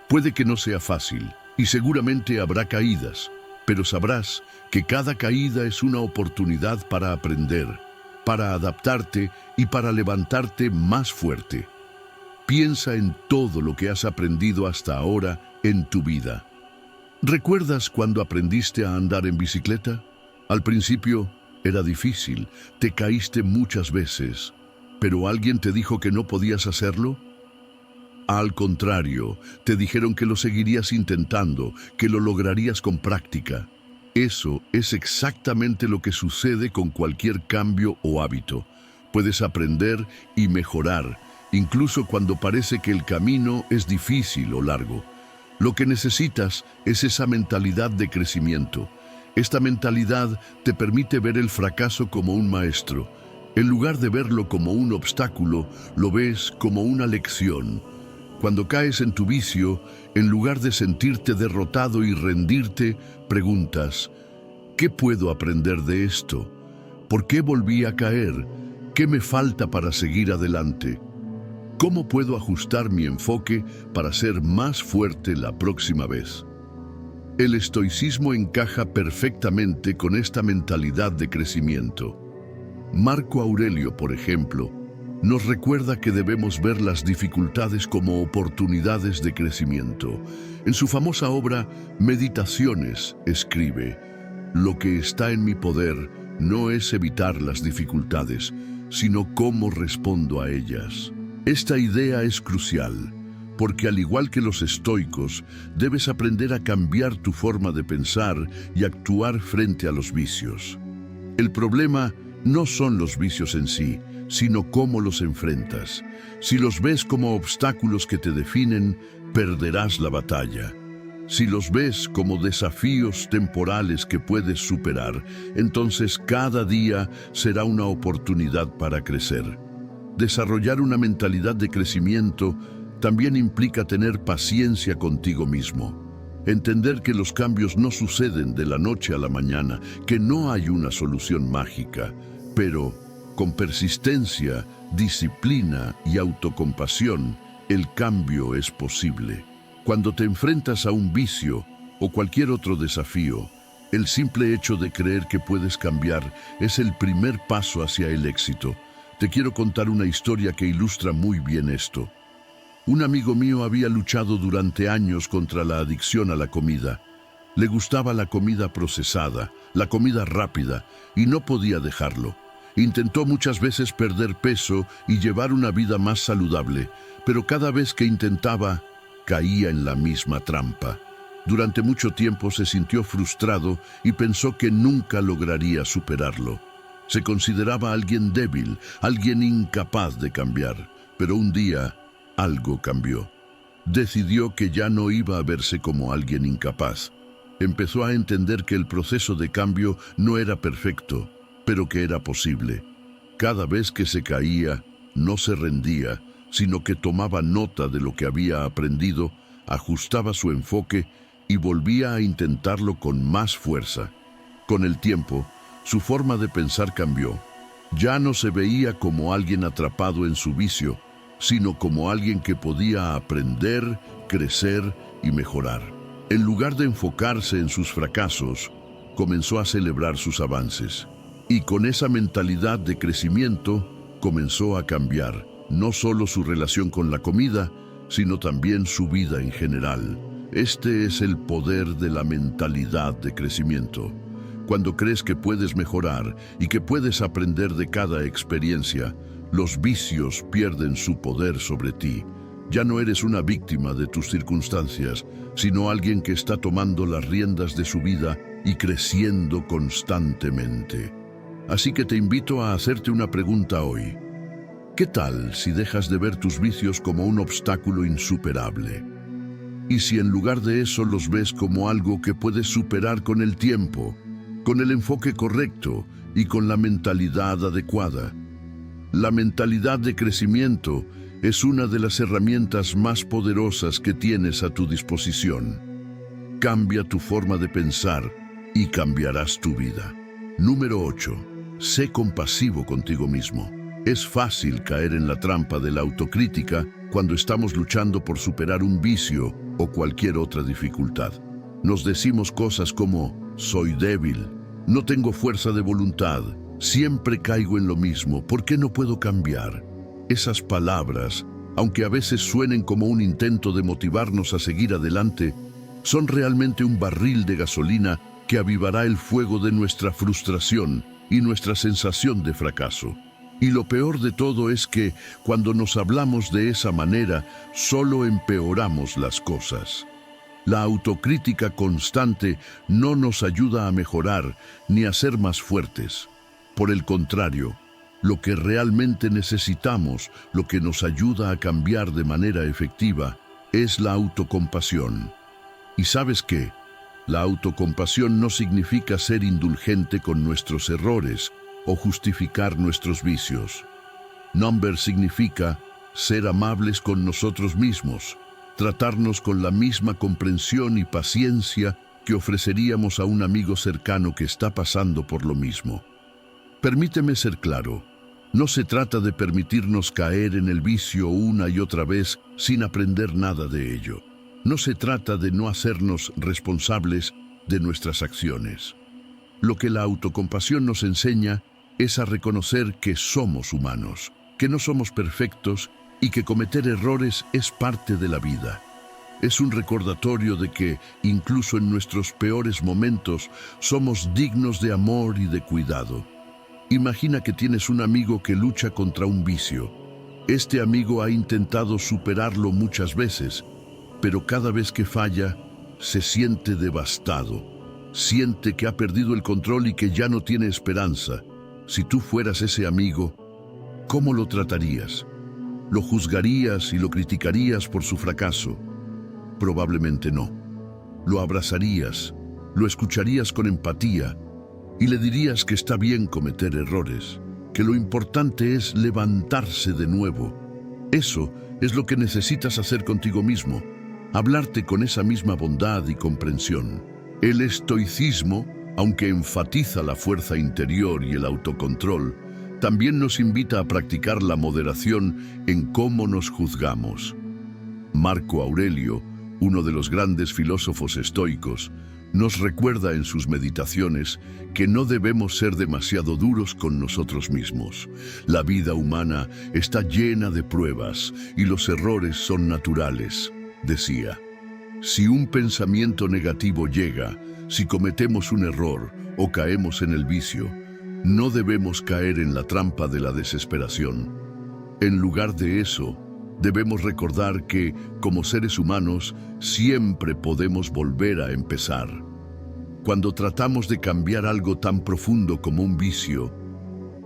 Puede que no sea fácil, y seguramente habrá caídas, pero sabrás que cada caída es una oportunidad para aprender, para adaptarte y para levantarte más fuerte. Piensa en todo lo que has aprendido hasta ahora en tu vida. ¿Recuerdas cuando aprendiste a andar en bicicleta? Al principio era difícil, te caíste muchas veces, pero ¿alguien te dijo que no podías hacerlo? Al contrario, te dijeron que lo seguirías intentando, que lo lograrías con práctica. Eso es exactamente lo que sucede con cualquier cambio o hábito. Puedes aprender y mejorar, incluso cuando parece que el camino es difícil o largo. Lo que necesitas es esa mentalidad de crecimiento. Esta mentalidad te permite ver el fracaso como un maestro. En lugar de verlo como un obstáculo, lo ves como una lección. Cuando caes en tu vicio, en lugar de sentirte derrotado y rendirte, preguntas, ¿qué puedo aprender de esto? ¿Por qué volví a caer? ¿Qué me falta para seguir adelante? ¿Cómo puedo ajustar mi enfoque para ser más fuerte la próxima vez? El estoicismo encaja perfectamente con esta mentalidad de crecimiento. Marco Aurelio, por ejemplo, nos recuerda que debemos ver las dificultades como oportunidades de crecimiento. En su famosa obra Meditaciones escribe: «Lo que está en mi poder no es evitar las dificultades, sino cómo respondo a ellas». Esta idea es crucial, porque al igual que los estoicos, debes aprender a cambiar tu forma de pensar y actuar frente a los vicios. El problema no son los vicios en sí, sino cómo los enfrentas. Si los ves como obstáculos que te definen, perderás la batalla. Si los ves como desafíos temporales que puedes superar, entonces cada día será una oportunidad para crecer. Desarrollar una mentalidad de crecimiento también implica tener paciencia contigo mismo. Entender que los cambios no suceden de la noche a la mañana, que no hay una solución mágica, pero con persistencia, disciplina y autocompasión, el cambio es posible. Cuando te enfrentas a un vicio o cualquier otro desafío, el simple hecho de creer que puedes cambiar es el primer paso hacia el éxito. Te quiero contar una historia que ilustra muy bien esto. Un amigo mío había luchado durante años contra la adicción a la comida. Le gustaba la comida procesada, la comida rápida, y no podía dejarlo. Intentó muchas veces perder peso y llevar una vida más saludable, pero cada vez que intentaba, caía en la misma trampa. Durante mucho tiempo se sintió frustrado y pensó que nunca lograría superarlo. Se consideraba alguien débil, alguien incapaz de cambiar, pero un día algo cambió. Decidió que ya no iba a verse como alguien incapaz. Empezó a entender que el proceso de cambio no era perfecto, pero que era posible. Cada vez que se caía, no se rendía, sino que tomaba nota de lo que había aprendido, ajustaba su enfoque y volvía a intentarlo con más fuerza. Con el tiempo, su forma de pensar cambió. Ya no se veía como alguien atrapado en su vicio, sino como alguien que podía aprender, crecer y mejorar. En lugar de enfocarse en sus fracasos, comenzó a celebrar sus avances. Y con esa mentalidad de crecimiento, comenzó a cambiar no solo su relación con la comida, sino también su vida en general. Este es el poder de la mentalidad de crecimiento. Cuando crees que puedes mejorar y que puedes aprender de cada experiencia, los vicios pierden su poder sobre ti. Ya no eres una víctima de tus circunstancias, sino alguien que está tomando las riendas de su vida y creciendo constantemente. Así que te invito a hacerte una pregunta hoy. ¿Qué tal si dejas de ver tus vicios como un obstáculo insuperable? Y si en lugar de eso los ves como algo que puedes superar con el tiempo, con el enfoque correcto y con la mentalidad adecuada. La mentalidad de crecimiento es una de las herramientas más poderosas que tienes a tu disposición. Cambia tu forma de pensar y cambiarás tu vida. Número 8. Sé compasivo contigo mismo. Es fácil caer en la trampa de la autocrítica cuando estamos luchando por superar un vicio o cualquier otra dificultad. Nos decimos cosas como, soy débil, no tengo fuerza de voluntad, siempre caigo en lo mismo, ¿por qué no puedo cambiar? Esas palabras, aunque a veces suenen como un intento de motivarnos a seguir adelante, son realmente un barril de gasolina que avivará el fuego de nuestra frustración y nuestra sensación de fracaso. Y lo peor de todo es que, cuando nos hablamos de esa manera, solo empeoramos las cosas. La autocrítica constante no nos ayuda a mejorar ni a ser más fuertes. Por el contrario, lo que realmente necesitamos, lo que nos ayuda a cambiar de manera efectiva, es la autocompasión. ¿Y sabes qué? La autocompasión no significa ser indulgente con nuestros errores o justificar nuestros vicios. Number significa ser amables con nosotros mismos, tratarnos con la misma comprensión y paciencia que ofreceríamos a un amigo cercano que está pasando por lo mismo. Permíteme ser claro, no se trata de permitirnos caer en el vicio una y otra vez sin aprender nada de ello. No se trata de no hacernos responsables de nuestras acciones. Lo que la autocompasión nos enseña es a reconocer que somos humanos, que no somos perfectos y que cometer errores es parte de la vida. Es un recordatorio de que, incluso en nuestros peores momentos, somos dignos de amor y de cuidado. Imagina que tienes un amigo que lucha contra un vicio. Este amigo ha intentado superarlo muchas veces, pero cada vez que falla, se siente devastado. Siente que ha perdido el control y que ya no tiene esperanza. Si tú fueras ese amigo, ¿cómo lo tratarías? ¿Lo juzgarías y lo criticarías por su fracaso? Probablemente no. Lo abrazarías, lo escucharías con empatía y le dirías que está bien cometer errores, que lo importante es levantarse de nuevo. Eso es lo que necesitas hacer contigo mismo, hablarte con esa misma bondad y comprensión. El estoicismo, aunque enfatiza la fuerza interior y el autocontrol, también nos invita a practicar la moderación en cómo nos juzgamos. Marco Aurelio, uno de los grandes filósofos estoicos, nos recuerda en sus meditaciones que no debemos ser demasiado duros con nosotros mismos. La vida humana está llena de pruebas y los errores son naturales, decía. Si un pensamiento negativo llega, si cometemos un error o caemos en el vicio, no debemos caer en la trampa de la desesperación. En lugar de eso, debemos recordar que, como seres humanos, siempre podemos volver a empezar. Cuando tratamos de cambiar algo tan profundo como un vicio,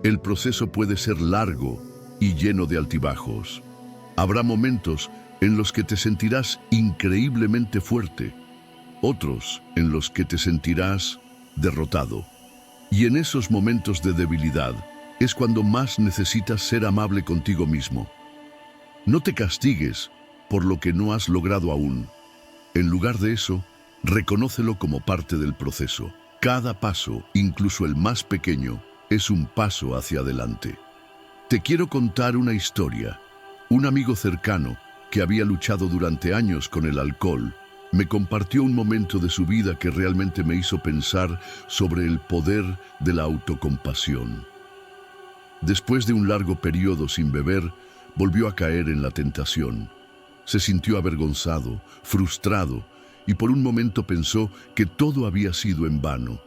el proceso puede ser largo y lleno de altibajos. Habrá momentos en los que te sentirás increíblemente fuerte, otros en los que te sentirás derrotado. Y en esos momentos de debilidad es cuando más necesitas ser amable contigo mismo. No te castigues por lo que no has logrado aún. En lugar de eso, reconócelo como parte del proceso. Cada paso, incluso el más pequeño, es un paso hacia adelante. Te quiero contar una historia. Un amigo cercano, que había luchado durante años con el alcohol, me compartió un momento de su vida que realmente me hizo pensar sobre el poder de la autocompasión. Después de un largo periodo sin beber, volvió a caer en la tentación. Se sintió avergonzado, frustrado, y por un momento pensó que todo había sido en vano.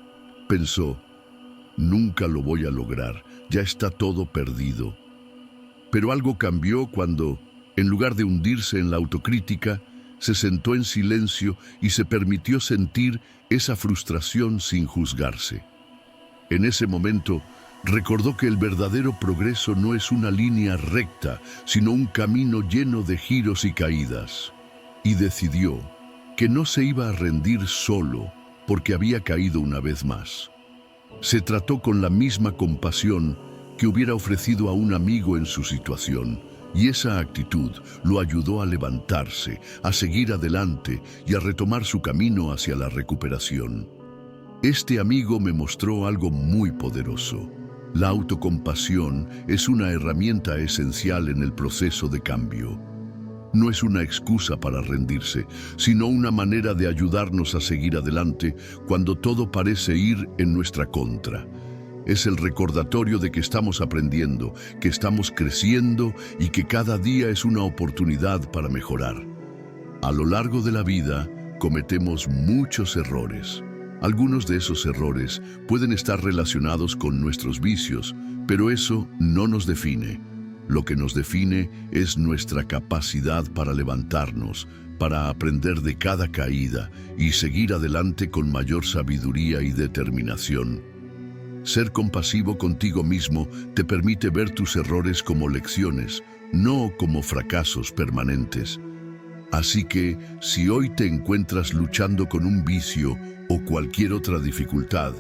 Pensó, nunca lo voy a lograr, ya está todo perdido. Pero algo cambió cuando, en lugar de hundirse en la autocrítica, se sentó en silencio y se permitió sentir esa frustración sin juzgarse. En ese momento, recordó que el verdadero progreso no es una línea recta, sino un camino lleno de giros y caídas. Y decidió que no se iba a rendir solo porque había caído una vez más. Se trató con la misma compasión que hubiera ofrecido a un amigo en su situación, y esa actitud lo ayudó a levantarse, a seguir adelante y a retomar su camino hacia la recuperación. Este amigo me mostró algo muy poderoso. La autocompasión es una herramienta esencial en el proceso de cambio. No es una excusa para rendirse, sino una manera de ayudarnos a seguir adelante cuando todo parece ir en nuestra contra. Es el recordatorio de que estamos aprendiendo, que estamos creciendo y que cada día es una oportunidad para mejorar. A lo largo de la vida, cometemos muchos errores. Algunos de esos errores pueden estar relacionados con nuestros vicios, pero eso no nos define. Lo que nos define es nuestra capacidad para levantarnos, para aprender de cada caída y seguir adelante con mayor sabiduría y determinación. Ser compasivo contigo mismo te permite ver tus errores como lecciones, no como fracasos permanentes. Así que, si hoy te encuentras luchando con un vicio o cualquier otra dificultad,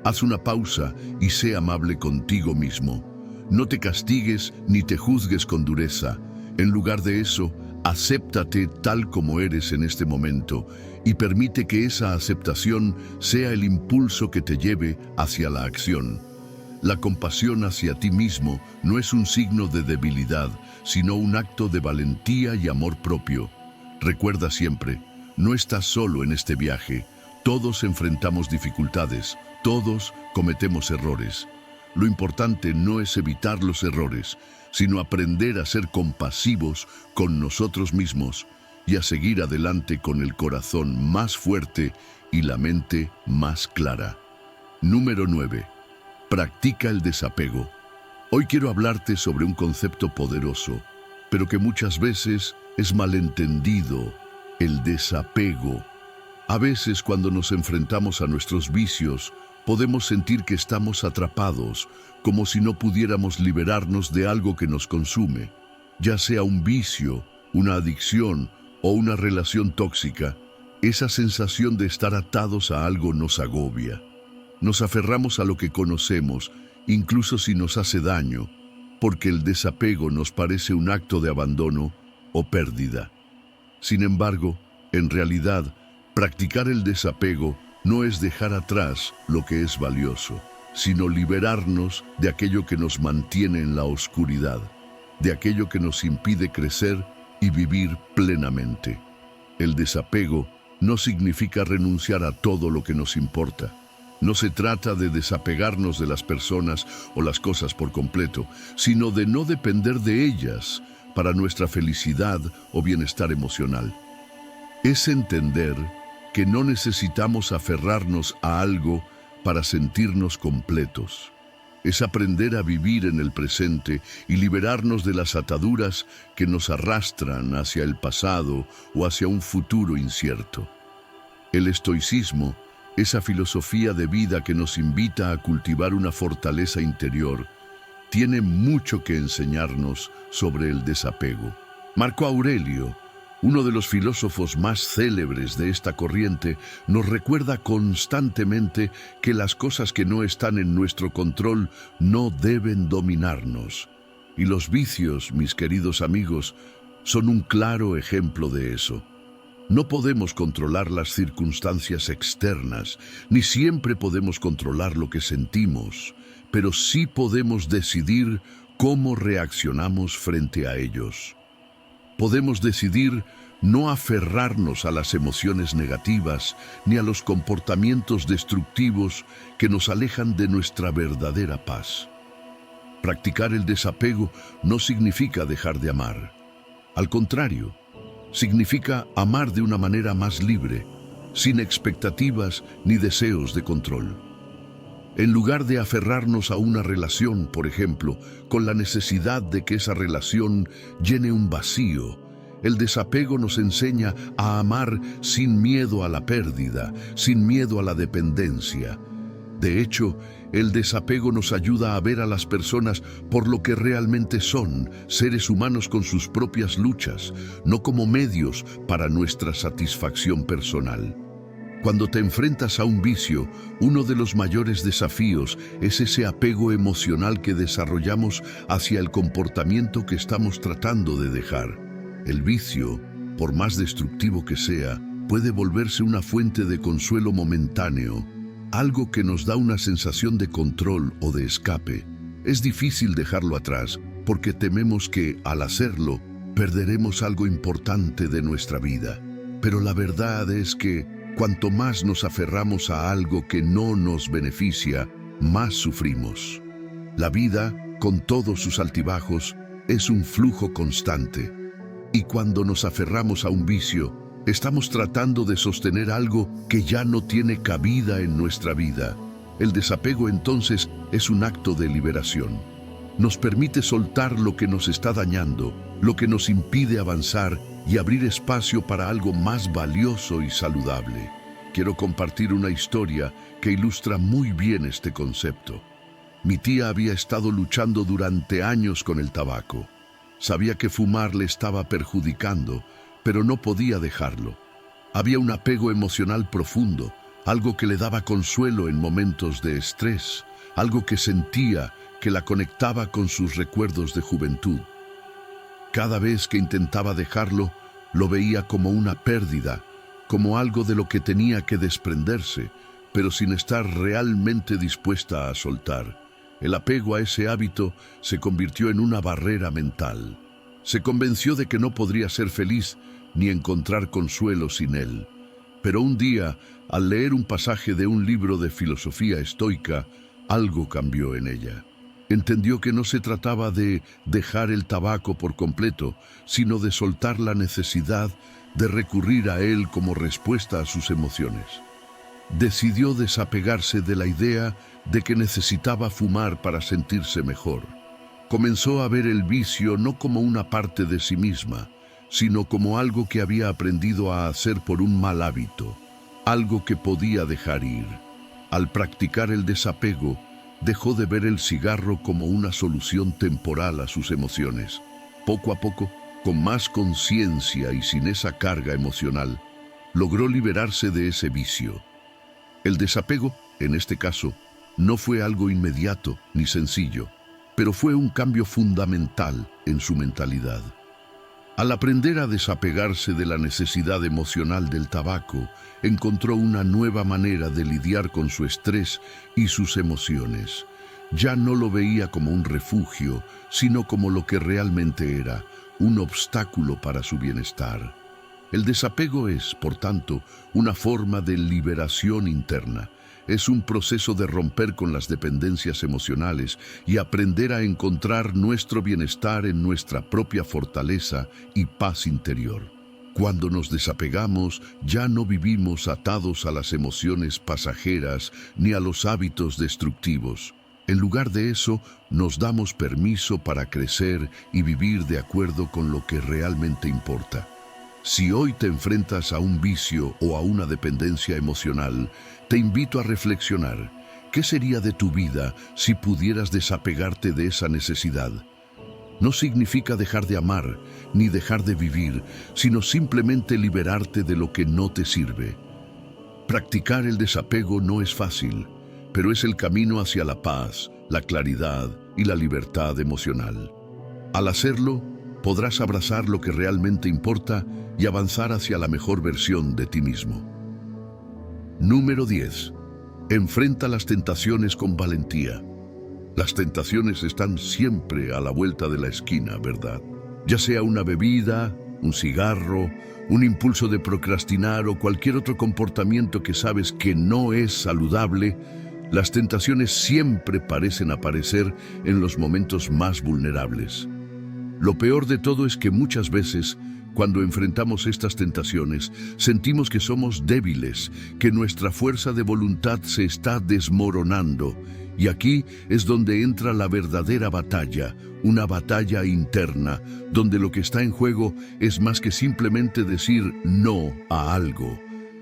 haz una pausa y sé amable contigo mismo. No te castigues ni te juzgues con dureza. En lugar de eso, acéptate tal como eres en este momento y permite que esa aceptación sea el impulso que te lleve hacia la acción. La compasión hacia ti mismo no es un signo de debilidad, sino un acto de valentía y amor propio. Recuerda siempre, no estás solo en este viaje. Todos enfrentamos dificultades, todos cometemos errores. Lo importante no es evitar los errores, sino aprender a ser compasivos con nosotros mismos y a seguir adelante con el corazón más fuerte y la mente más clara. Número 9. Practica el desapego. Hoy quiero hablarte sobre un concepto poderoso, pero que muchas veces es malentendido: el desapego. A veces, cuando nos enfrentamos a nuestros vicios, podemos sentir que estamos atrapados, como si no pudiéramos liberarnos de algo que nos consume, ya sea un vicio, una adicción o una relación tóxica. Esa sensación de estar atados a algo nos agobia. Nos aferramos a lo que conocemos, incluso si nos hace daño, porque el desapego nos parece un acto de abandono o pérdida. Sin embargo, en realidad, practicar el desapego no es dejar atrás lo que es valioso, sino liberarnos de aquello que nos mantiene en la oscuridad, de aquello que nos impide crecer y vivir plenamente. El desapego no significa renunciar a todo lo que nos importa. No se trata de desapegarnos de las personas o las cosas por completo, sino de no depender de ellas para nuestra felicidad o bienestar emocional. Es entender que no necesitamos aferrarnos a algo para sentirnos completos. Es aprender a vivir en el presente y liberarnos de las ataduras que nos arrastran hacia el pasado o hacia un futuro incierto. El estoicismo, esa filosofía de vida que nos invita a cultivar una fortaleza interior, tiene mucho que enseñarnos sobre el desapego. Marco Aurelio, uno de los filósofos más célebres de esta corriente, nos recuerda constantemente que las cosas que no están en nuestro control no deben dominarnos. Y los vicios, mis queridos amigos, son un claro ejemplo de eso. No podemos controlar las circunstancias externas, ni siempre podemos controlar lo que sentimos, pero sí podemos decidir cómo reaccionamos frente a ellos. Podemos decidir no aferrarnos a las emociones negativas ni a los comportamientos destructivos que nos alejan de nuestra verdadera paz. Practicar el desapego no significa dejar de amar. Al contrario, significa amar de una manera más libre, sin expectativas ni deseos de control. En lugar de aferrarnos a una relación, por ejemplo, con la necesidad de que esa relación llene un vacío, el desapego nos enseña a amar sin miedo a la pérdida, sin miedo a la dependencia. De hecho, el desapego nos ayuda a ver a las personas por lo que realmente son, seres humanos con sus propias luchas, no como medios para nuestra satisfacción personal. Cuando te enfrentas a un vicio, uno de los mayores desafíos es ese apego emocional que desarrollamos hacia el comportamiento que estamos tratando de dejar. El vicio, por más destructivo que sea, puede volverse una fuente de consuelo momentáneo, algo que nos da una sensación de control o de escape. Es difícil dejarlo atrás porque tememos que, al hacerlo, perderemos algo importante de nuestra vida. Pero la verdad es que cuanto más nos aferramos a algo que no nos beneficia, más sufrimos. La vida, con todos sus altibajos, es un flujo constante. Y cuando nos aferramos a un vicio, estamos tratando de sostener algo que ya no tiene cabida en nuestra vida. El desapego entonces es un acto de liberación. Nos permite soltar lo que nos está dañando, lo que nos impide avanzar y abrir espacio para algo más valioso y saludable. Quiero compartir una historia que ilustra muy bien este concepto. Mi tía había estado luchando durante años con el tabaco. Sabía que fumar le estaba perjudicando, pero no podía dejarlo. Había un apego emocional profundo, algo que le daba consuelo en momentos de estrés, algo que sentía que la conectaba con sus recuerdos de juventud. Cada vez que intentaba dejarlo, lo veía como una pérdida, como algo de lo que tenía que desprenderse, pero sin estar realmente dispuesta a soltar. El apego a ese hábito se convirtió en una barrera mental. Se convenció de que no podría ser feliz ni encontrar consuelo sin él. Pero un día, al leer un pasaje de un libro de filosofía estoica, algo cambió en ella. Entendió que no se trataba de dejar el tabaco por completo, sino de soltar la necesidad de recurrir a él como respuesta a sus emociones. Decidió desapegarse de la idea de que necesitaba fumar para sentirse mejor. Comenzó a ver el vicio no como una parte de sí misma, sino como algo que había aprendido a hacer por un mal hábito, algo que podía dejar ir. Al practicar el desapego, dejó de ver el cigarro como una solución temporal a sus emociones. Poco a poco, con más conciencia y sin esa carga emocional, logró liberarse de ese vicio. El desapego, en este caso, no fue algo inmediato ni sencillo, pero fue un cambio fundamental en su mentalidad. Al aprender a desapegarse de la necesidad emocional del tabaco, encontró una nueva manera de lidiar con su estrés y sus emociones. Ya no lo veía como un refugio, sino como lo que realmente era, un obstáculo para su bienestar. El desapego es, por tanto, una forma de liberación interna. Es un proceso de romper con las dependencias emocionales y aprender a encontrar nuestro bienestar en nuestra propia fortaleza y paz interior. Cuando nos desapegamos, ya no vivimos atados a las emociones pasajeras ni a los hábitos destructivos. En lugar de eso, nos damos permiso para crecer y vivir de acuerdo con lo que realmente importa. Si hoy te enfrentas a un vicio o a una dependencia emocional, te invito a reflexionar. ¿Qué sería de tu vida si pudieras desapegarte de esa necesidad? No significa dejar de amar ni dejar de vivir, sino simplemente liberarte de lo que no te sirve. Practicar el desapego no es fácil, pero es el camino hacia la paz, la claridad y la libertad emocional. Al hacerlo, podrás abrazar lo que realmente importa y avanzar hacia la mejor versión de ti mismo. Número 10. Enfrenta las tentaciones con valentía. Las tentaciones están siempre a la vuelta de la esquina, ¿verdad? Ya sea una bebida, un cigarro, un impulso de procrastinar o cualquier otro comportamiento que sabes que no es saludable, las tentaciones siempre parecen aparecer en los momentos más vulnerables. Lo peor de todo es que muchas veces Cuando enfrentamos estas tentaciones, sentimos que somos débiles, que nuestra fuerza de voluntad se está desmoronando. Y aquí es donde entra la verdadera batalla, una batalla interna, donde lo que está en juego es más que simplemente decir no a algo.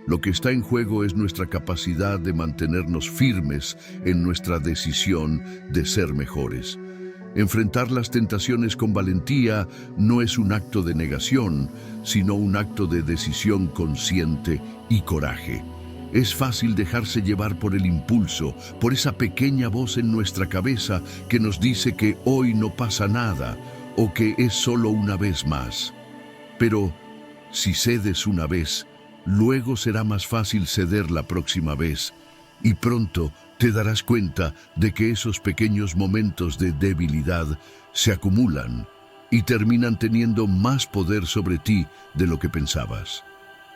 Lo que está en juego es nuestra capacidad de mantenernos firmes en nuestra decisión de ser mejores. Enfrentar las tentaciones con valentía no es un acto de negación, sino un acto de decisión consciente y coraje. Es fácil dejarse llevar por el impulso, por esa pequeña voz en nuestra cabeza que nos dice que hoy no pasa nada o que es solo una vez más. Pero si cedes una vez, luego será más fácil ceder la próxima vez, y pronto te darás cuenta de que esos pequeños momentos de debilidad se acumulan y terminan teniendo más poder sobre ti de lo que pensabas.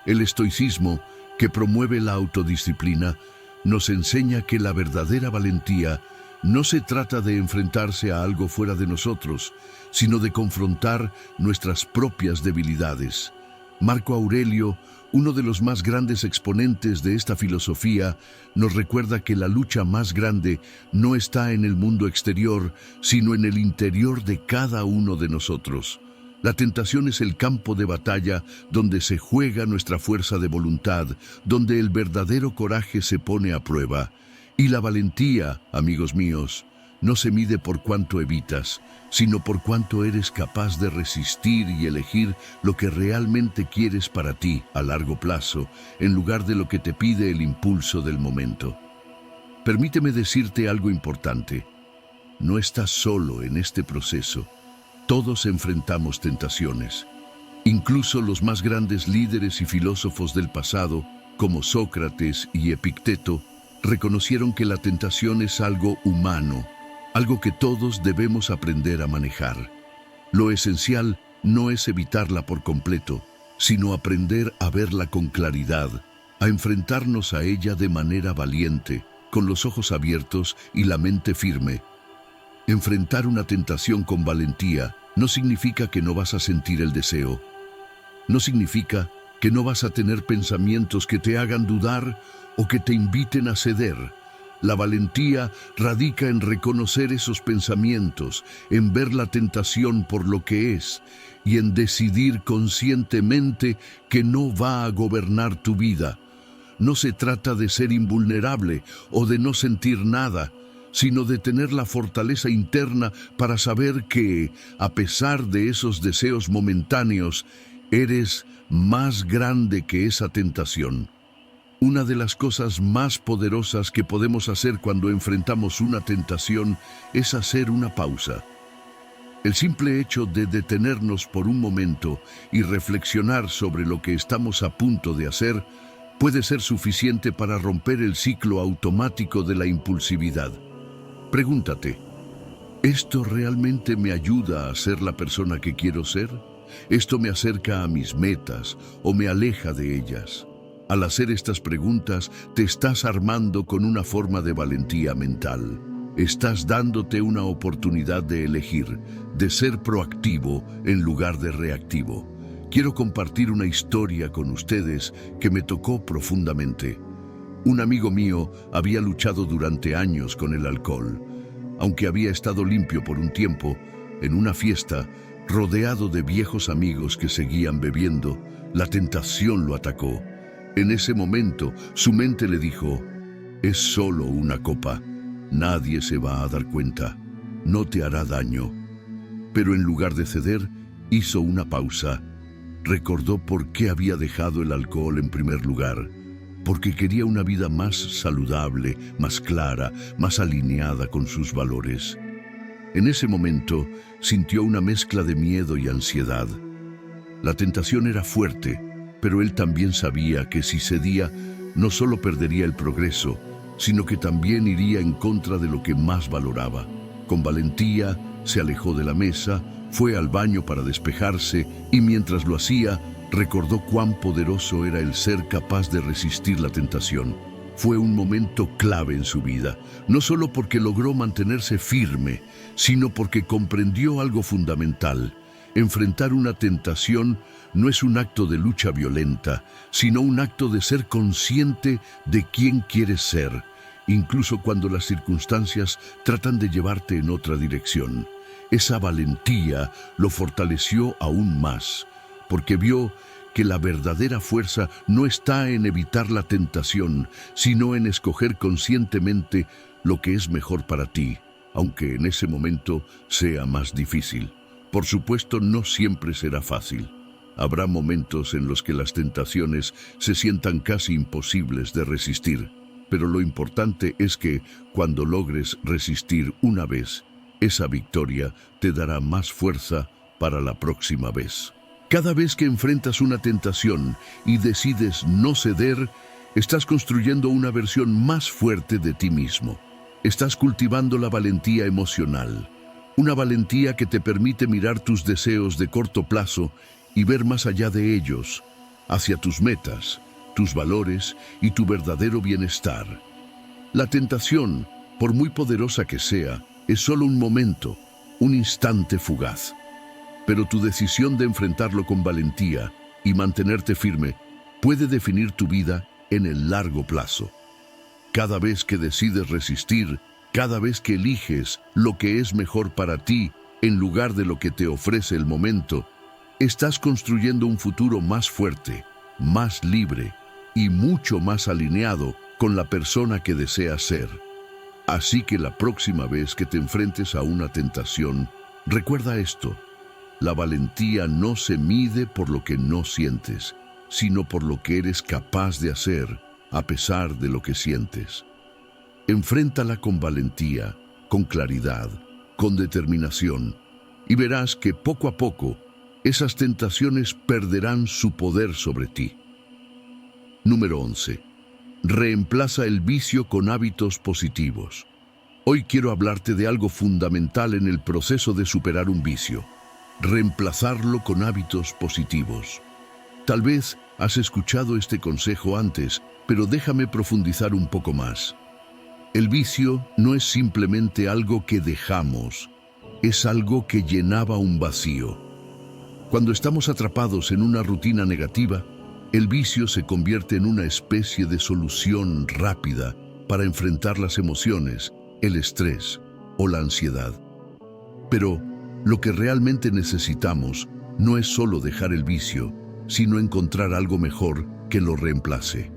El estoicismo, que promueve la autodisciplina, nos enseña que la verdadera valentía no se trata de enfrentarse a algo fuera de nosotros, sino de confrontar nuestras propias debilidades. Marco Aurelio, uno de los más grandes exponentes de esta filosofía, nos recuerda que la lucha más grande no está en el mundo exterior, sino en el interior de cada uno de nosotros. La tentación es el campo de batalla donde se juega nuestra fuerza de voluntad, donde el verdadero coraje se pone a prueba. Y la valentía, amigos míos, no se mide por cuánto evitas, sino por cuánto eres capaz de resistir y elegir lo que realmente quieres para ti a largo plazo, en lugar de lo que te pide el impulso del momento. Permíteme decirte algo importante. No estás solo en este proceso. Todos enfrentamos tentaciones. Incluso los más grandes líderes y filósofos del pasado, como Sócrates y Epicteto, reconocieron que la tentación es algo humano, algo que todos debemos aprender a manejar. Lo esencial no es evitarla por completo, sino aprender a verla con claridad, a enfrentarnos a ella de manera valiente, con los ojos abiertos y la mente firme. Enfrentar una tentación con valentía no significa que no vas a sentir el deseo. No significa que no vas a tener pensamientos que te hagan dudar o que te inviten a ceder. La valentía radica en reconocer esos pensamientos, en ver la tentación por lo que es y en decidir conscientemente que no va a gobernar tu vida. No se trata de ser invulnerable o de no sentir nada, sino de tener la fortaleza interna para saber que, a pesar de esos deseos momentáneos, eres más grande que esa tentación. Una de las cosas más poderosas que podemos hacer cuando enfrentamos una tentación es hacer una pausa. El simple hecho de detenernos por un momento y reflexionar sobre lo que estamos a punto de hacer puede ser suficiente para romper el ciclo automático de la impulsividad. Pregúntate, ¿esto realmente me ayuda a ser la persona que quiero ser? ¿Esto me acerca a mis metas o me aleja de ellas? Al hacer estas preguntas, te estás armando con una forma de valentía mental. Estás dándote una oportunidad de elegir, de ser proactivo en lugar de reactivo. Quiero compartir una historia con ustedes que me tocó profundamente. Un amigo mío había luchado durante años con el alcohol. Aunque había estado limpio por un tiempo, en una fiesta, rodeado de viejos amigos que seguían bebiendo, la tentación lo atacó. En ese momento, su mente le dijo, es solo una copa, nadie se va a dar cuenta, no te hará daño. Pero en lugar de ceder, hizo una pausa. Recordó por qué había dejado el alcohol en primer lugar, porque quería una vida más saludable, más clara, más alineada con sus valores. En ese momento, sintió una mezcla de miedo y ansiedad. La tentación era fuerte, pero él también sabía que si cedía, no solo perdería el progreso, sino que también iría en contra de lo que más valoraba. Con valentía, se alejó de la mesa, fue al baño para despejarse y mientras lo hacía, recordó cuán poderoso era el ser capaz de resistir la tentación. Fue un momento clave en su vida, no solo porque logró mantenerse firme, sino porque comprendió algo fundamental. Enfrentar una tentación no es un acto de lucha violenta, sino un acto de ser consciente de quién quieres ser, incluso cuando las circunstancias tratan de llevarte en otra dirección. Esa valentía lo fortaleció aún más, porque vio que la verdadera fuerza no está en evitar la tentación, sino en escoger conscientemente lo que es mejor para ti, aunque en ese momento sea más difícil. Por supuesto, no siempre será fácil. Habrá momentos en los que las tentaciones se sientan casi imposibles de resistir, pero lo importante es que, cuando logres resistir una vez, esa victoria te dará más fuerza para la próxima vez. Cada vez que enfrentas una tentación y decides no ceder, estás construyendo una versión más fuerte de ti mismo. Estás cultivando la valentía emocional, una valentía que te permite mirar tus deseos de corto plazo y ver más allá de ellos, hacia tus metas, tus valores y tu verdadero bienestar. La tentación, por muy poderosa que sea, es solo un momento, un instante fugaz. Pero tu decisión de enfrentarlo con valentía y mantenerte firme puede definir tu vida en el largo plazo. Cada vez que decides resistir, cada vez que eliges lo que es mejor para ti en lugar de lo que te ofrece el momento, estás construyendo un futuro más fuerte, más libre y mucho más alineado con la persona que deseas ser. Así que la próxima vez que te enfrentes a una tentación, recuerda esto: la valentía no se mide por lo que no sientes, sino por lo que eres capaz de hacer a pesar de lo que sientes. Enfréntala con valentía, con claridad, con determinación, y verás que poco a poco esas tentaciones perderán su poder sobre ti. Número 11. Reemplaza el vicio con hábitos positivos. Hoy quiero hablarte de algo fundamental en el proceso de superar un vicio: reemplazarlo con hábitos positivos. Tal vez has escuchado este consejo antes, pero déjame profundizar un poco más. El vicio no es simplemente algo que dejamos, es algo que llenaba un vacío. Cuando estamos atrapados en una rutina negativa, el vicio se convierte en una especie de solución rápida para enfrentar las emociones, el estrés o la ansiedad. Pero lo que realmente necesitamos no es solo dejar el vicio, sino encontrar algo mejor que lo reemplace.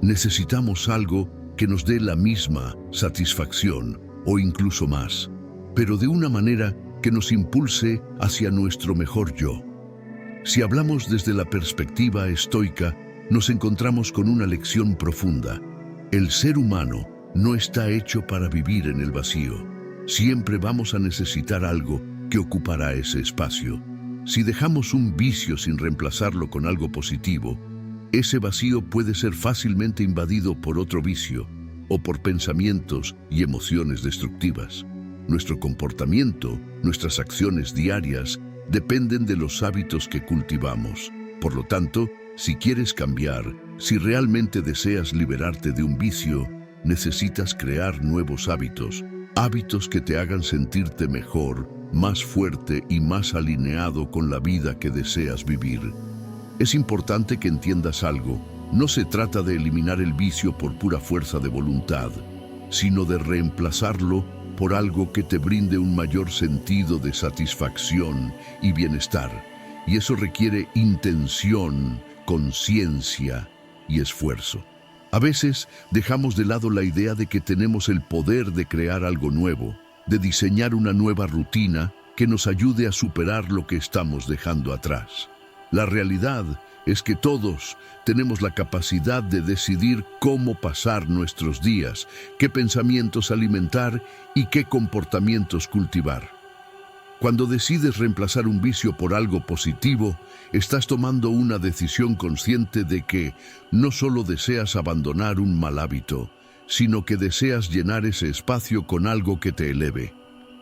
Necesitamos algo que nos dé la misma satisfacción o incluso más, pero de una manera que nos impulse hacia nuestro mejor yo. Si hablamos desde la perspectiva estoica, nos encontramos con una lección profunda. El ser humano no está hecho para vivir en el vacío. Siempre vamos a necesitar algo que ocupará ese espacio. Si dejamos un vicio sin reemplazarlo con algo positivo, ese vacío puede ser fácilmente invadido por otro vicio o por pensamientos y emociones destructivas. Nuestro comportamiento, nuestras acciones diarias, dependen de los hábitos que cultivamos. Por lo tanto, si quieres cambiar, si realmente deseas liberarte de un vicio, necesitas crear nuevos hábitos, hábitos que te hagan sentirte mejor, más fuerte y más alineado con la vida que deseas vivir. Es importante que entiendas algo: no se trata de eliminar el vicio por pura fuerza de voluntad, sino de reemplazarlo por algo que te brinde un mayor sentido de satisfacción y bienestar. Y eso requiere intención, conciencia y esfuerzo. A veces dejamos de lado la idea de que tenemos el poder de crear algo nuevo, de diseñar una nueva rutina que nos ayude a superar lo que estamos dejando atrás. La realidad es que todos tenemos la capacidad de decidir cómo pasar nuestros días, qué pensamientos alimentar y qué comportamientos cultivar. Cuando decides reemplazar un vicio por algo positivo, estás tomando una decisión consciente de que no solo deseas abandonar un mal hábito, sino que deseas llenar ese espacio con algo que te eleve.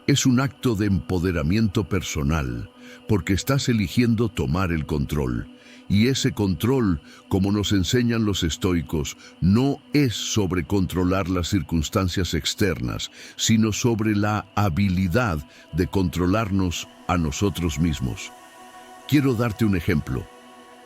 Es un acto de empoderamiento personal, porque estás eligiendo tomar el control. Y ese control, como nos enseñan los estoicos, no es sobre controlar las circunstancias externas, sino sobre la habilidad de controlarnos a nosotros mismos. Quiero darte un ejemplo.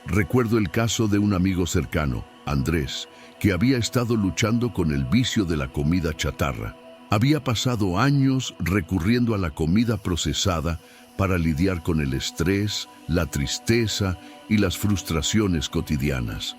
Recuerdo el caso de un amigo cercano, Andrés, que había estado luchando con el vicio de la comida chatarra. Había pasado años recurriendo a la comida procesada para lidiar con el estrés, la tristeza y las frustraciones cotidianas.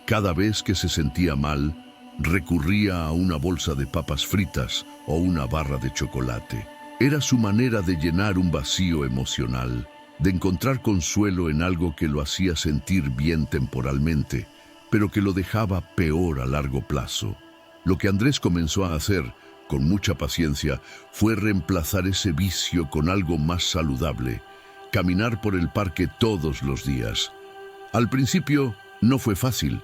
Cada vez que se sentía mal, recurría a una bolsa de papas fritas o una barra de chocolate. Era su manera de llenar un vacío emocional, de encontrar consuelo en algo que lo hacía sentir bien temporalmente, pero que lo dejaba peor a largo plazo. Lo que Andrés comenzó a hacer, con mucha paciencia, fue reemplazar ese vicio con algo más saludable: caminar por el parque todos los días. Al principio no fue fácil.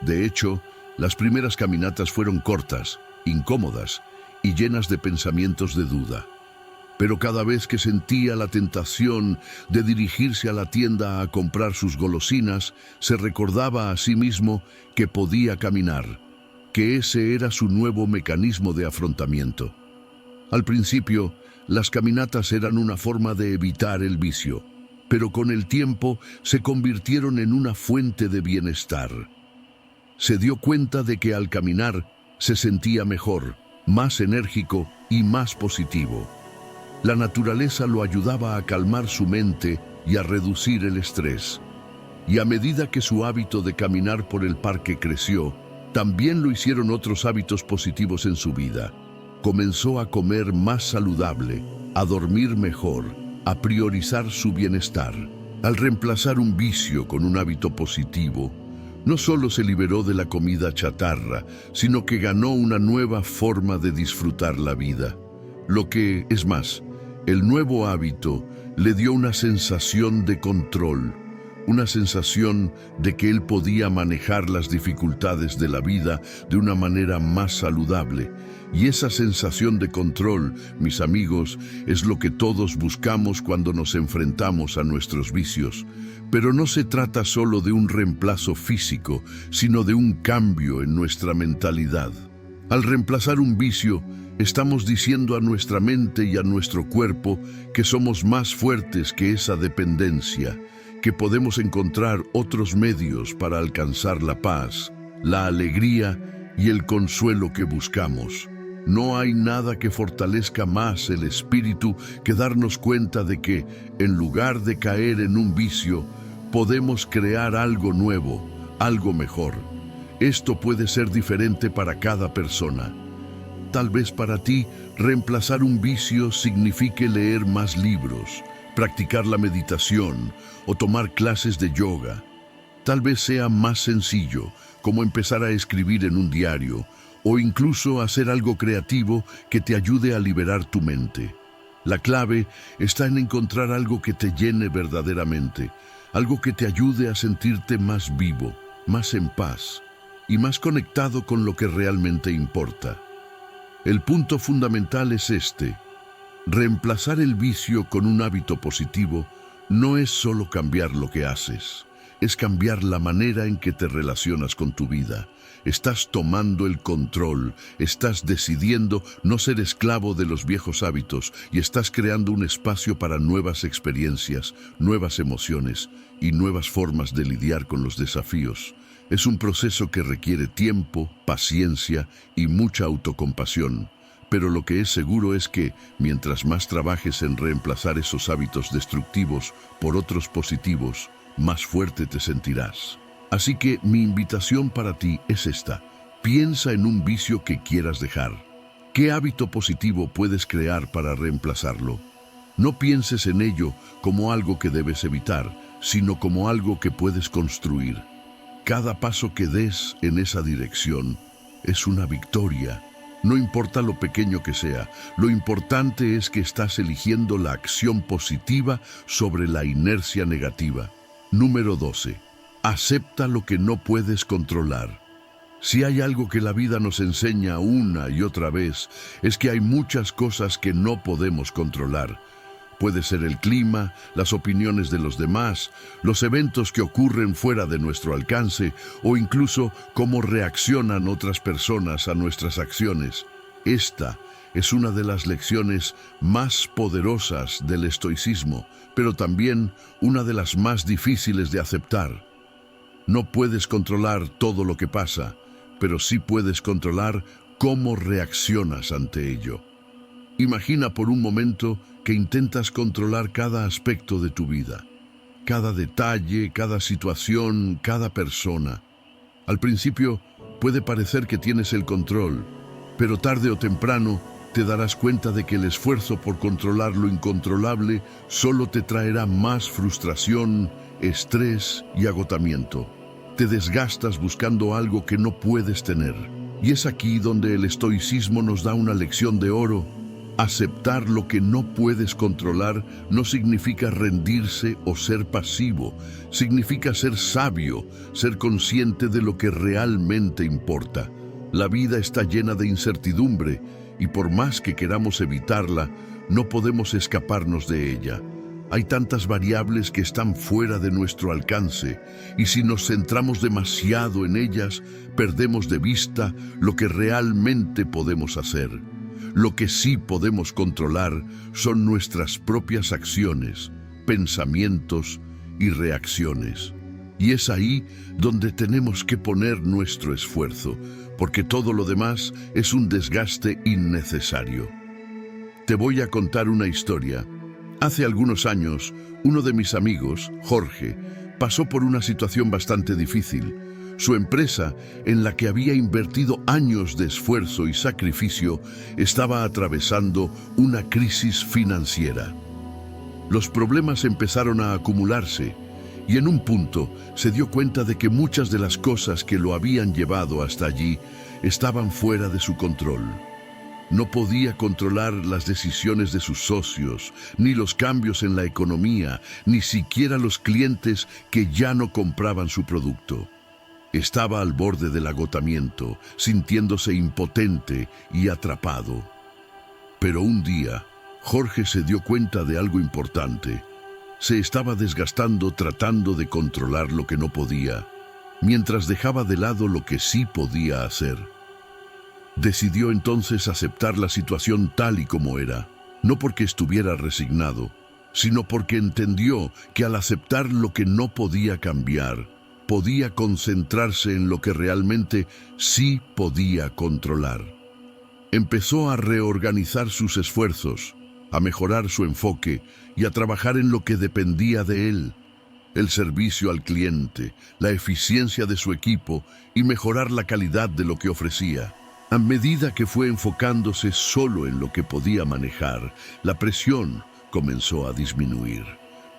De hecho, las primeras caminatas fueron cortas, incómodas y llenas de pensamientos de duda. Pero cada vez que sentía la tentación de dirigirse a la tienda a comprar sus golosinas, se recordaba a sí mismo que podía caminar, que ese era su nuevo mecanismo de afrontamiento. Al principio, las caminatas eran una forma de evitar el vicio, pero con el tiempo se convirtieron en una fuente de bienestar. Se dio cuenta de que al caminar se sentía mejor, más enérgico y más positivo. La naturaleza lo ayudaba a calmar su mente y a reducir el estrés. Y a medida que su hábito de caminar por el parque creció, también lo hicieron otros hábitos positivos en su vida. Comenzó a comer más saludable, a dormir mejor, a priorizar su bienestar. Al reemplazar un vicio con un hábito positivo, no solo se liberó de la comida chatarra, sino que ganó una nueva forma de disfrutar la vida. Lo que, es más, el nuevo hábito le dio una sensación de control, una sensación de que él podía manejar las dificultades de la vida de una manera más saludable. Y esa sensación de control, mis amigos, es lo que todos buscamos cuando nos enfrentamos a nuestros vicios. Pero no se trata solo de un reemplazo físico, sino de un cambio en nuestra mentalidad. Al reemplazar un vicio, estamos diciendo a nuestra mente y a nuestro cuerpo que somos más fuertes que esa dependencia, que podemos encontrar otros medios para alcanzar la paz, la alegría y el consuelo que buscamos. No hay nada que fortalezca más el espíritu que darnos cuenta de que, en lugar de caer en un vicio, podemos crear algo nuevo, algo mejor. Esto puede ser diferente para cada persona. Tal vez para ti, reemplazar un vicio signifique leer más libros, practicar la meditación o tomar clases de yoga. Tal vez sea más sencillo, como empezar a escribir en un diario, o incluso hacer algo creativo que te ayude a liberar tu mente. La clave está en encontrar algo que te llene verdaderamente, algo que te ayude a sentirte más vivo, más en paz y más conectado con lo que realmente importa. El punto fundamental es este: reemplazar el vicio con un hábito positivo no es solo cambiar lo que haces, es cambiar la manera en que te relacionas con tu vida. Estás tomando el control, estás decidiendo no ser esclavo de los viejos hábitos y estás creando un espacio para nuevas experiencias, nuevas emociones y nuevas formas de lidiar con los desafíos. Es un proceso que requiere tiempo, paciencia y mucha autocompasión. Pero lo que es seguro es que, mientras más trabajes en reemplazar esos hábitos destructivos por otros positivos, más fuerte te sentirás. Así que mi invitación para ti es esta: piensa en un vicio que quieras dejar. ¿Qué hábito positivo puedes crear para reemplazarlo? No pienses en ello como algo que debes evitar, sino como algo que puedes construir. Cada paso que des en esa dirección es una victoria. No importa lo pequeño que sea, lo importante es que estás eligiendo la acción positiva sobre la inercia negativa. Número 12. Acepta lo que no puedes controlar. Si hay algo que la vida nos enseña una y otra vez, es que hay muchas cosas que no podemos controlar. Puede ser el clima, las opiniones de los demás, los eventos que ocurren fuera de nuestro alcance o incluso cómo reaccionan otras personas a nuestras acciones. Esta es una de las lecciones más poderosas del estoicismo, pero también una de las más difíciles de aceptar. No puedes controlar todo lo que pasa, pero sí puedes controlar cómo reaccionas ante ello. Imagina por un momento que intentas controlar cada aspecto de tu vida, cada detalle, cada situación, cada persona. Al principio puede parecer que tienes el control, pero tarde o temprano te darás cuenta de que el esfuerzo por controlar lo incontrolable solo te traerá más frustración, estrés y agotamiento. Te desgastas buscando algo que no puedes tener. Y es aquí donde el estoicismo nos da una lección de oro. Aceptar lo que no puedes controlar no significa rendirse o ser pasivo. Significa ser sabio, ser consciente de lo que realmente importa. La vida está llena de incertidumbre y por más que queramos evitarla, no podemos escaparnos de ella. Hay tantas variables que están fuera de nuestro alcance y si nos centramos demasiado en ellas, perdemos de vista lo que realmente podemos hacer. Lo que sí podemos controlar son nuestras propias acciones, pensamientos y reacciones. Y es ahí donde tenemos que poner nuestro esfuerzo, porque todo lo demás es un desgaste innecesario. Te voy a contar una historia. Hace algunos años, uno de mis amigos, Jorge, pasó por una situación bastante difícil. Su empresa, en la que había invertido años de esfuerzo y sacrificio, estaba atravesando una crisis financiera. Los problemas empezaron a acumularse y en un punto se dio cuenta de que muchas de las cosas que lo habían llevado hasta allí estaban fuera de su control. No podía controlar las decisiones de sus socios, ni los cambios en la economía, ni siquiera los clientes que ya no compraban su producto. Estaba al borde del agotamiento, sintiéndose impotente y atrapado. Pero un día, Jorge se dio cuenta de algo importante. Se estaba desgastando tratando de controlar lo que no podía, mientras dejaba de lado lo que sí podía hacer. Decidió entonces aceptar la situación tal y como era, no porque estuviera resignado, sino porque entendió que al aceptar lo que no podía cambiar, podía concentrarse en lo que realmente sí podía controlar. Empezó a reorganizar sus esfuerzos, a mejorar su enfoque y a trabajar en lo que dependía de él: el servicio al cliente, la eficiencia de su equipo y mejorar la calidad de lo que ofrecía. A medida que fue enfocándose solo en lo que podía manejar, la presión comenzó a disminuir.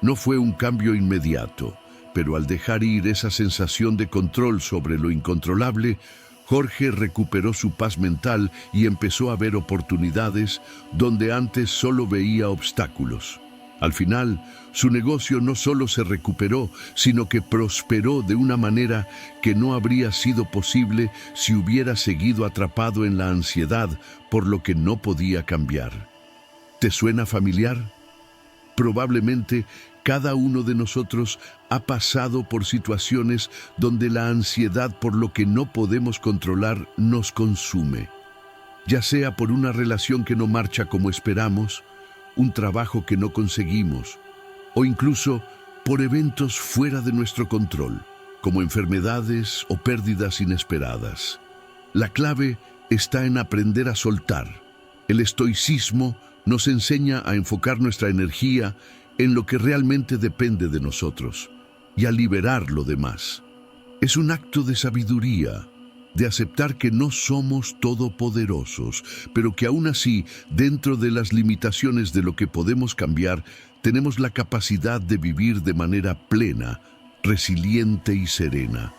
No fue un cambio inmediato, pero al dejar ir esa sensación de control sobre lo incontrolable, Jorge recuperó su paz mental y empezó a ver oportunidades donde antes solo veía obstáculos. Al final, su negocio no solo se recuperó, sino que prosperó de una manera que no habría sido posible si hubiera seguido atrapado en la ansiedad por lo que no podía cambiar. ¿Te suena familiar? Probablemente cada uno de nosotros ha pasado por situaciones donde la ansiedad por lo que no podemos controlar nos consume, ya sea por una relación que no marcha como esperamos, un trabajo que no conseguimos, o incluso por eventos fuera de nuestro control, como enfermedades o pérdidas inesperadas. La clave está en aprender a soltar. El estoicismo nos enseña a enfocar nuestra energía en lo que realmente depende de nosotros y a liberar lo demás. Es un acto de sabiduría, de aceptar que no somos todopoderosos, pero que aún así, dentro de las limitaciones de lo que podemos cambiar, tenemos la capacidad de vivir de manera plena, resiliente y serena.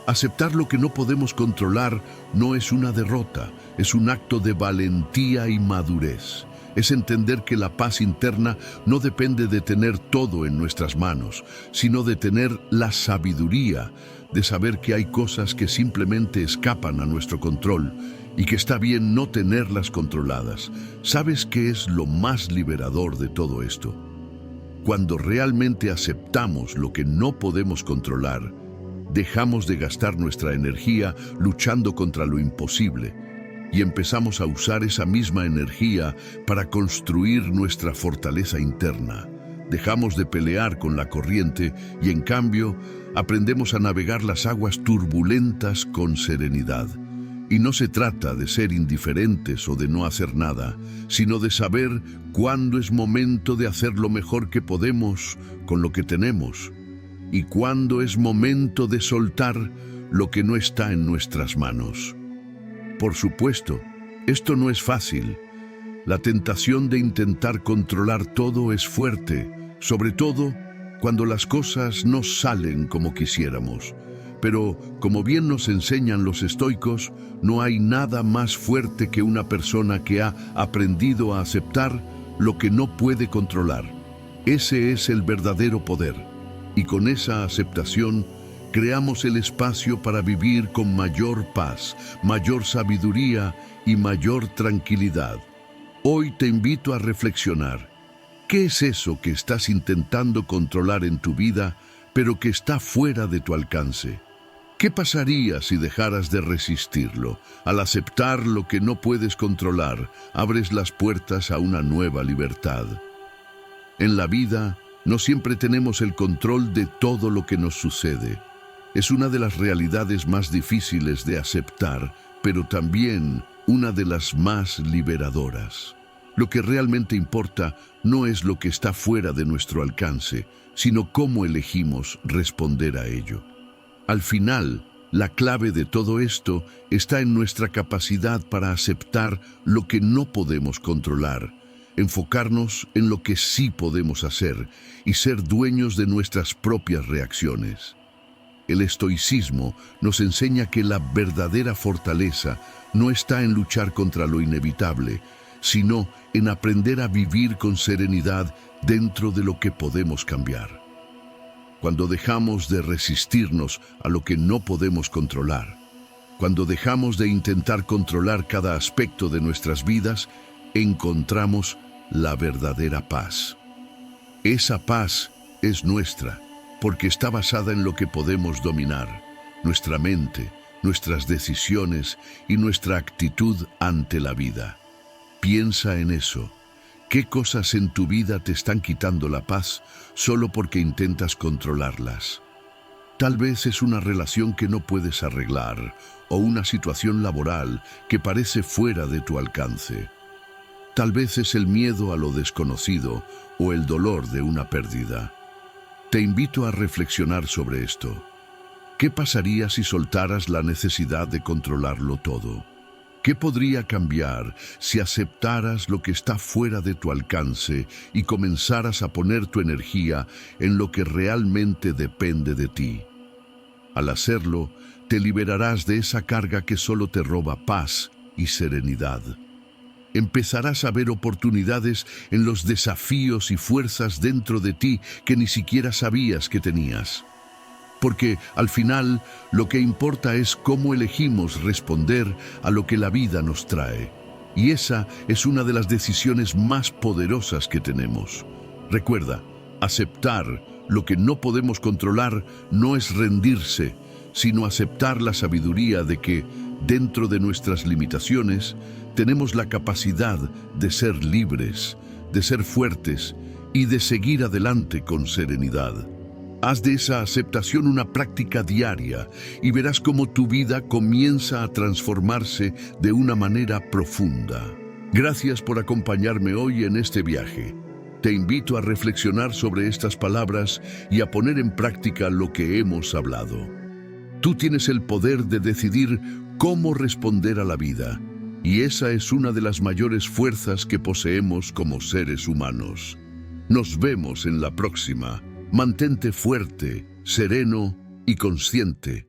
Aceptar lo que no podemos controlar no es una derrota, es un acto de valentía y madurez. Es entender que la paz interna no depende de tener todo en nuestras manos, sino de tener la sabiduría, de saber que hay cosas que simplemente escapan a nuestro control y que está bien no tenerlas controladas. ¿Sabes qué es lo más liberador de todo esto? Cuando realmente aceptamos lo que no podemos controlar, dejamos de gastar nuestra energía luchando contra lo imposible y empezamos a usar esa misma energía para construir nuestra fortaleza interna. Dejamos de pelear con la corriente y, en cambio, aprendemos a navegar las aguas turbulentas con serenidad. Y no se trata de ser indiferentes o de no hacer nada, sino de saber cuándo es momento de hacer lo mejor que podemos con lo que tenemos y cuándo es momento de soltar lo que no está en nuestras manos. Por supuesto, esto no es fácil. La tentación de intentar controlar todo es fuerte, sobre todo cuando las cosas no salen como quisiéramos. Pero, como bien nos enseñan los estoicos, no hay nada más fuerte que una persona que ha aprendido a aceptar lo que no puede controlar. Ese es el verdadero poder. Y con esa aceptación, creamos el espacio para vivir con mayor paz, mayor sabiduría y mayor tranquilidad. Hoy te invito a reflexionar. ¿Qué es eso que estás intentando controlar en tu vida, pero que está fuera de tu alcance? ¿Qué pasaría si dejaras de resistirlo? Al aceptar lo que no puedes controlar, abres las puertas a una nueva libertad. En la vida, no siempre tenemos el control de todo lo que nos sucede. Es una de las realidades más difíciles de aceptar, pero también una de las más liberadoras. Lo que realmente importa no es lo que está fuera de nuestro alcance, sino cómo elegimos responder a ello. Al final, la clave de todo esto está en nuestra capacidad para aceptar lo que no podemos controlar, enfocarnos en lo que sí podemos hacer y ser dueños de nuestras propias reacciones. El estoicismo nos enseña que la verdadera fortaleza no está en luchar contra lo inevitable, sino en aprender a vivir con serenidad dentro de lo que podemos cambiar. Cuando dejamos de resistirnos a lo que no podemos controlar, cuando dejamos de intentar controlar cada aspecto de nuestras vidas, encontramos la verdadera paz. Esa paz es nuestra, porque está basada en lo que podemos dominar, nuestra mente, nuestras decisiones y nuestra actitud ante la vida. Piensa en eso. ¿Qué cosas en tu vida te están quitando la paz solo porque intentas controlarlas? Tal vez es una relación que no puedes arreglar o una situación laboral que parece fuera de tu alcance. Tal vez es el miedo a lo desconocido o el dolor de una pérdida. Te invito a reflexionar sobre esto. ¿Qué pasaría si soltaras la necesidad de controlarlo todo? ¿Qué podría cambiar si aceptaras lo que está fuera de tu alcance y comenzaras a poner tu energía en lo que realmente depende de ti? Al hacerlo, te liberarás de esa carga que solo te roba paz y serenidad. Empezarás a ver oportunidades en los desafíos y fuerzas dentro de ti que ni siquiera sabías que tenías. Porque al final lo que importa es cómo elegimos responder a lo que la vida nos trae. Y esa es una de las decisiones más poderosas que tenemos. Recuerda, aceptar lo que no podemos controlar no es rendirse, sino aceptar la sabiduría de que, dentro de nuestras limitaciones, tenemos la capacidad de ser libres, de ser fuertes y de seguir adelante con serenidad. Haz de esa aceptación una práctica diaria y verás cómo tu vida comienza a transformarse de una manera profunda. Gracias por acompañarme hoy en este viaje. Te invito a reflexionar sobre estas palabras y a poner en práctica lo que hemos hablado. Tú tienes el poder de decidir cómo responder a la vida, y esa es una de las mayores fuerzas que poseemos como seres humanos. Nos vemos en la próxima. Mantente fuerte, sereno y consciente.